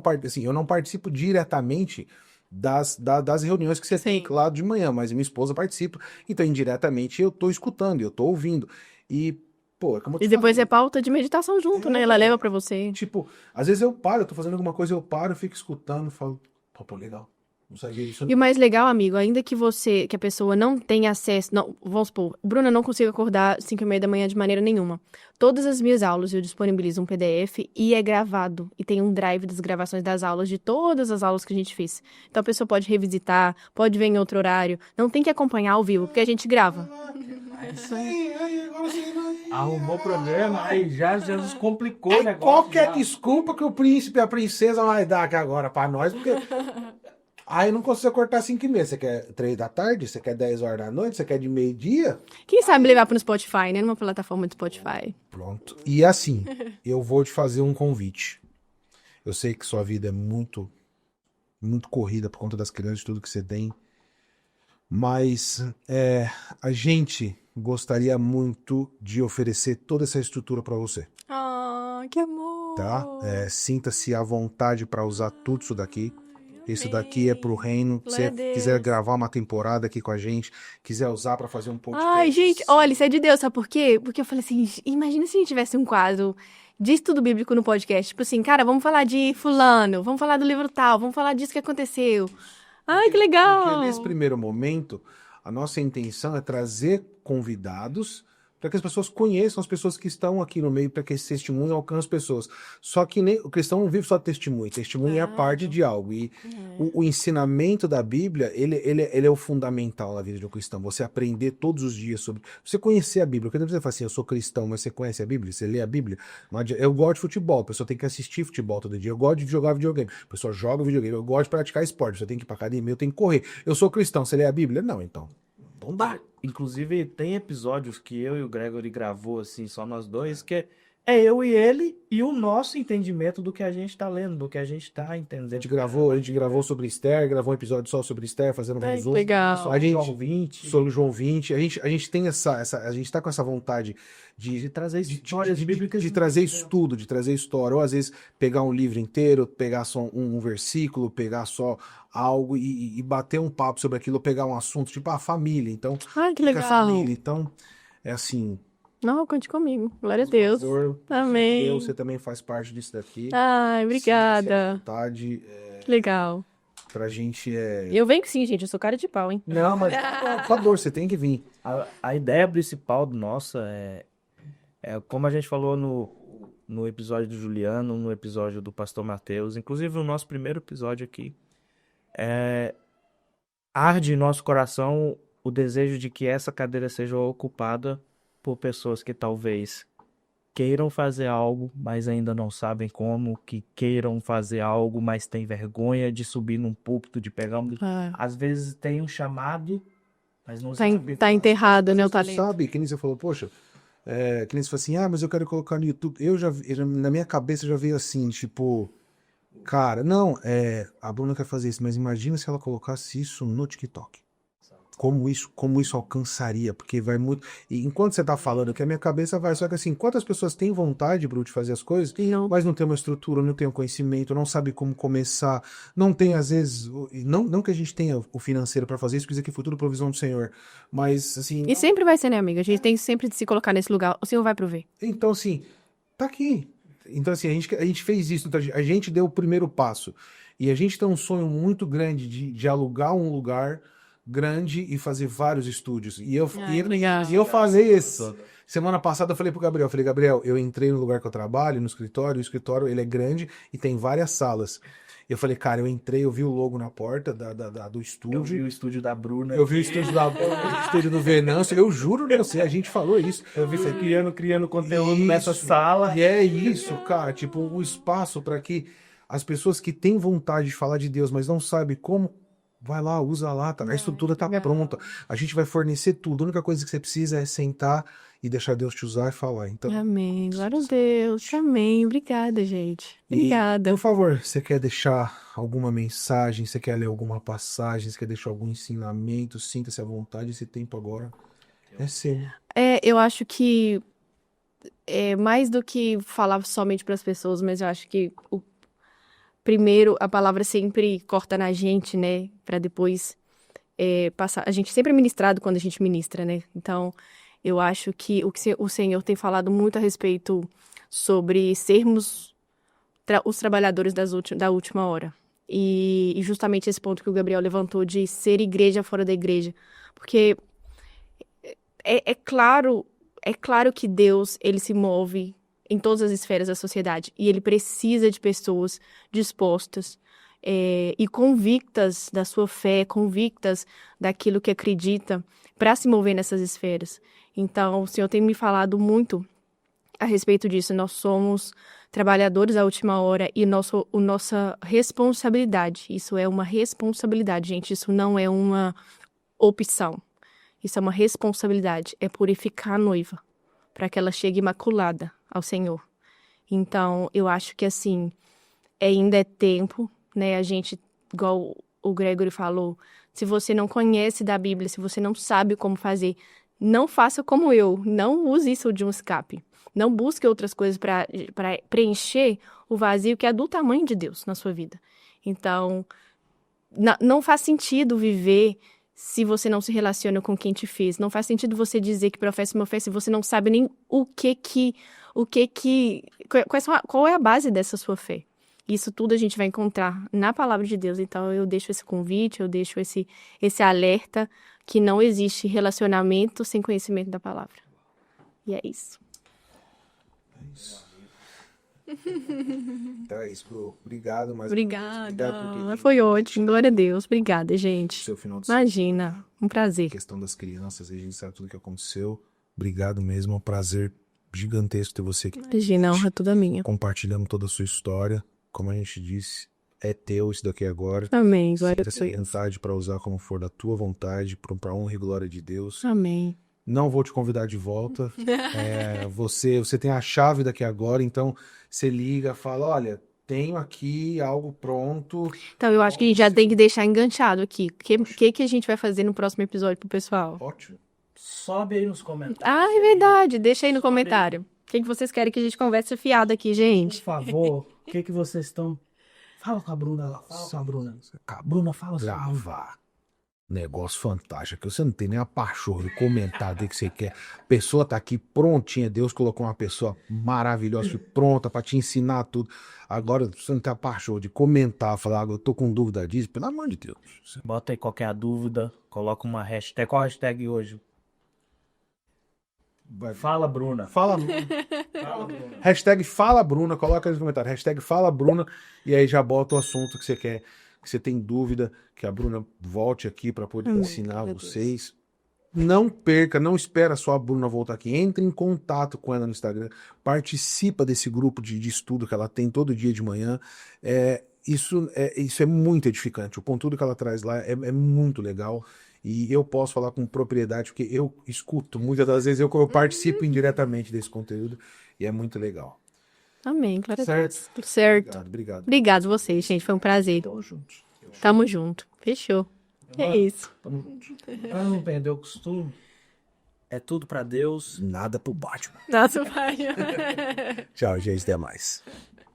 participo diretamente das reuniões que você tem lá de manhã, mas minha esposa participa, então indiretamente eu tô escutando, eu tô ouvindo. E, pô, é como eu te E depois falei, é pauta de meditação junto, né? Ela leva pra você. tipo, às vezes eu tô fazendo alguma coisa, eu fico escutando, falo, pô, legal. Não segue isso. E o mais legal, amigo, ainda que a pessoa não tenha acesso, não, vamos supor, Bruna não consiga acordar 5h30 da manhã de maneira nenhuma. Todas as minhas aulas eu disponibilizo um PDF e é gravado. E tem um drive das gravações das aulas, de todas as aulas que a gente fez. Então a pessoa pode revisitar, pode ver em outro horário. Não tem que acompanhar ao vivo, porque a gente grava. Arrumou problema, aí já Jesus complicou o Aí negócio. qualquer já. desculpa que o príncipe e a princesa vai dar aqui agora pra nós, porque... Aí não consigo cortar 5h30. Você quer 3 da tarde? Você quer 10 horas da noite? Você quer de meio-dia? Quem sabe levar pro Spotify, né? Numa plataforma do Spotify. Pronto. E assim, eu vou te fazer um convite. Eu sei que sua vida é muito, muito corrida por conta das crianças, tudo que você tem. Mas a gente gostaria muito de oferecer toda essa estrutura para você, Ah, que amor! tá? Sinta-se à vontade para usar tudo isso daqui. Isso daqui é pro reino. Se Glória a você Deus. quiser gravar uma temporada aqui com a gente, quiser usar para fazer um podcast. Ai, gente, olha, isso é de Deus, sabe por quê? Porque eu falei assim, imagina se a gente tivesse um quadro de estudo bíblico no podcast. Tipo assim, cara, vamos falar de fulano, vamos falar do livro tal, vamos falar disso que aconteceu. Ai, que legal! Porque nesse primeiro momento, a nossa intenção é trazer convidados para que as pessoas conheçam as pessoas que estão aqui no meio, para que esse testemunho alcance as pessoas. Só que o cristão não vive só de testemunho. Testemunho é a parte de algo. E o ensinamento da Bíblia, ele é o fundamental na vida de um cristão. Você aprender todos os dias sobre... Você conhecer a Bíblia. Porque você fala assim, eu sou cristão, mas você conhece a Bíblia? Você lê a Bíblia? Eu gosto de futebol. A pessoa tem que assistir futebol todo dia. Eu gosto de jogar videogame. A pessoa joga videogame. Eu gosto de praticar esporte. Você tem que ir pra academia, eu tenho que correr. Eu sou cristão. Você lê a Bíblia? Não, então. Não dá. Inclusive, tem episódios que eu e o Gregory gravou, assim, só nós dois, que é eu e ele e o nosso entendimento do que a gente tá lendo, do que a gente tá entendendo. A gente gravou sobre Esther, gravou um episódio só sobre Esther, fazendo um Ai, que resumo. legal. Sobre João 20. Sobre João 20. A gente tem a gente tá com essa vontade de trazer histórias bíblicas. de trazer estudo, de trazer história. Ou às vezes pegar um livro inteiro, pegar só um versículo, pegar só algo e bater um papo sobre aquilo, pegar um assunto, tipo a família. Então, Ai, que fica a legal. família. Então, é assim. Não, conte comigo. Glória a Deus. Amém. Deus, você também faz parte disso daqui. Ai, obrigada. Vontade, Que legal. pra gente Eu venho sim, gente. Eu sou cara de pau, hein? Não, mas Por favor, você tem que vir. a ideia principal nossa é como a gente falou no episódio do Juliano, no episódio do Pastor Mateus, inclusive no nosso primeiro episódio aqui, arde em nosso coração o desejo de que essa cadeira seja ocupada por pessoas que talvez queiram fazer algo, mas ainda não sabem como, que queiram fazer algo, mas têm vergonha de subir num púlpito, de pegar um... Às vezes tem um chamado, mas não sabe. Tá enterrado, né, o Você talento. sabe, que nem você falou, poxa, que nem você falou assim, mas eu quero colocar no YouTube. Na minha cabeça já veio assim, tipo, cara, não, a Bruna quer fazer isso, mas imagina se ela colocasse isso no TikTok. Como isso alcançaria, porque vai muito... E enquanto você tá falando que a minha cabeça vai, só que assim, quantas pessoas têm vontade, Bruno, de fazer as coisas, mas não tem uma estrutura, não tem um conhecimento, não sabe como começar, não tem, às vezes, não que a gente tenha o financeiro para fazer isso, porque isso aqui foi tudo provisão do Senhor, mas assim... E sempre vai ser, né, amiga? A gente tem sempre de se colocar nesse lugar. O Senhor vai prover. Então, assim, tá aqui. Então, assim, a gente fez isso, então, a gente deu o primeiro passo, e a gente tem um sonho muito grande de alugar um lugar grande e fazer vários estúdios. E eu falei isso. Semana passada eu falei pro Gabriel, Gabriel, eu entrei no lugar que eu trabalho, no escritório, o escritório ele é grande e tem várias salas. Eu falei, cara, eu entrei, eu vi o logo na porta do estúdio. Eu vi o estúdio da Bruna. Eu vi o estúdio o estúdio do Venâncio, eu juro, né, a gente falou isso. Eu vi você criando conteúdo nessa sala. E é isso, cara, tipo, o espaço para que as pessoas que têm vontade de falar de Deus, mas não sabem como, vai lá, usa lá, a estrutura tá pronta. A gente vai fornecer tudo. A única coisa que você precisa é sentar e deixar Deus te usar e falar. Então, Amém. Glória a Deus. Amém. Obrigada, gente. Obrigada. Por favor, você quer deixar alguma mensagem? Você quer ler alguma passagem? Você quer deixar algum ensinamento? Sinta-se à vontade. Esse tempo agora é seu. Eu acho que mais do que falar somente para as pessoas, mas eu acho que primeiro, a palavra sempre corta na gente, né? Para depois passar. A gente sempre é ministrado quando a gente ministra, né? Então, eu acho que o Senhor tem falado muito a respeito sobre sermos os trabalhadores da última hora. E justamente esse ponto que o Gabriel levantou de ser igreja fora da igreja. Porque é claro que Deus, ele se move em todas as esferas da sociedade. E ele precisa de pessoas dispostas e convictas da sua fé, convictas daquilo que acredita, para se mover nessas esferas. Então, o Senhor tem me falado muito a respeito disso. Nós somos trabalhadores à última hora e nossa responsabilidade. Isso é uma responsabilidade, gente. Isso não é uma opção. Isso é uma responsabilidade. É purificar a noiva para que ela chegue imaculada ao Senhor. Então, eu acho que assim, ainda é tempo, né? A gente, igual o Gregory falou, se você não conhece da Bíblia, se você não sabe como fazer, não faça como eu. Não use isso de um escape. Não busque outras coisas para preencher o vazio que é do tamanho de Deus na sua vida. Então, não faz sentido viver se você não se relaciona com quem te fez. Não faz sentido você dizer que professa uma fé se você não sabe nem qual é a base dessa sua fé. Isso tudo a gente vai encontrar na palavra de Deus. Então, eu deixo esse convite, eu deixo esse alerta que não existe relacionamento sem conhecimento da palavra. E é isso. Então é isso, Bru. Obrigado. Obrigada. Foi ótimo. Glória a Deus. Obrigada, gente. Seu final de Imagina. Um prazer. questão das crianças, a gente sabe tudo que aconteceu. Obrigado mesmo, é um prazer gigantesco ter você aqui. Imagina, a honra é toda minha. Compartilhando toda a sua história. Como a gente disse, é teu isso daqui agora. Amém. Glória a Sinta-se à Deus. vontade para usar como for da tua vontade, para honra e glória de Deus. Amém. Não vou te convidar de volta. Você tem a chave daqui agora, então você liga, fala, olha, tenho aqui algo pronto. Então, eu acho que a gente já tem que deixar enganchado aqui. O que a gente vai fazer no próximo episódio pro pessoal? Ótimo. Sobe aí nos comentários. Ah, é verdade. Deixa aí no comentário. O que vocês querem que a gente converse fiado aqui, Por gente? favor, o que vocês estão... Fala com a Bruna lá. Fala com a Bruna. Bruna, fala só. Gravar. Negócio fantástico. Você não tem nem a pachorra de comentar do que você quer. A pessoa tá aqui prontinha. Deus colocou uma pessoa maravilhosa, pronta para te ensinar tudo. Agora você não tem a pachorra de comentar, falar, eu tô com dúvida disso. Pelo amor de Deus. Bota aí qualquer dúvida, coloca uma hashtag. Qual a hashtag hoje? Fala, Bruna. Fala. Fala, Bruna. Hashtag Fala Bruna, coloca aí nos comentários. Hashtag Fala Bruna e aí já bota o assunto que você quer, que você tem dúvida, que a Bruna volte aqui para poder ensinar meu vocês. Não perca, não espera só a Bruna voltar aqui. Entre em contato com ela no Instagram. Participa desse grupo de estudo que ela tem todo dia de manhã. Isso é muito edificante. O conteúdo que ela traz lá é muito legal. E eu posso falar com propriedade, porque eu escuto. Muitas das vezes eu participo indiretamente desse conteúdo. E é muito legal. Amém. Glória a Certo. Deus. Certo. Obrigado. Obrigado vocês, gente. Foi um prazer. Tamo junto. Tamo junto. Fechou. É isso. Pra não perder o costume, é tudo pra Deus. Nada pro Batman. Nossa, pai. Tchau, gente. Até mais.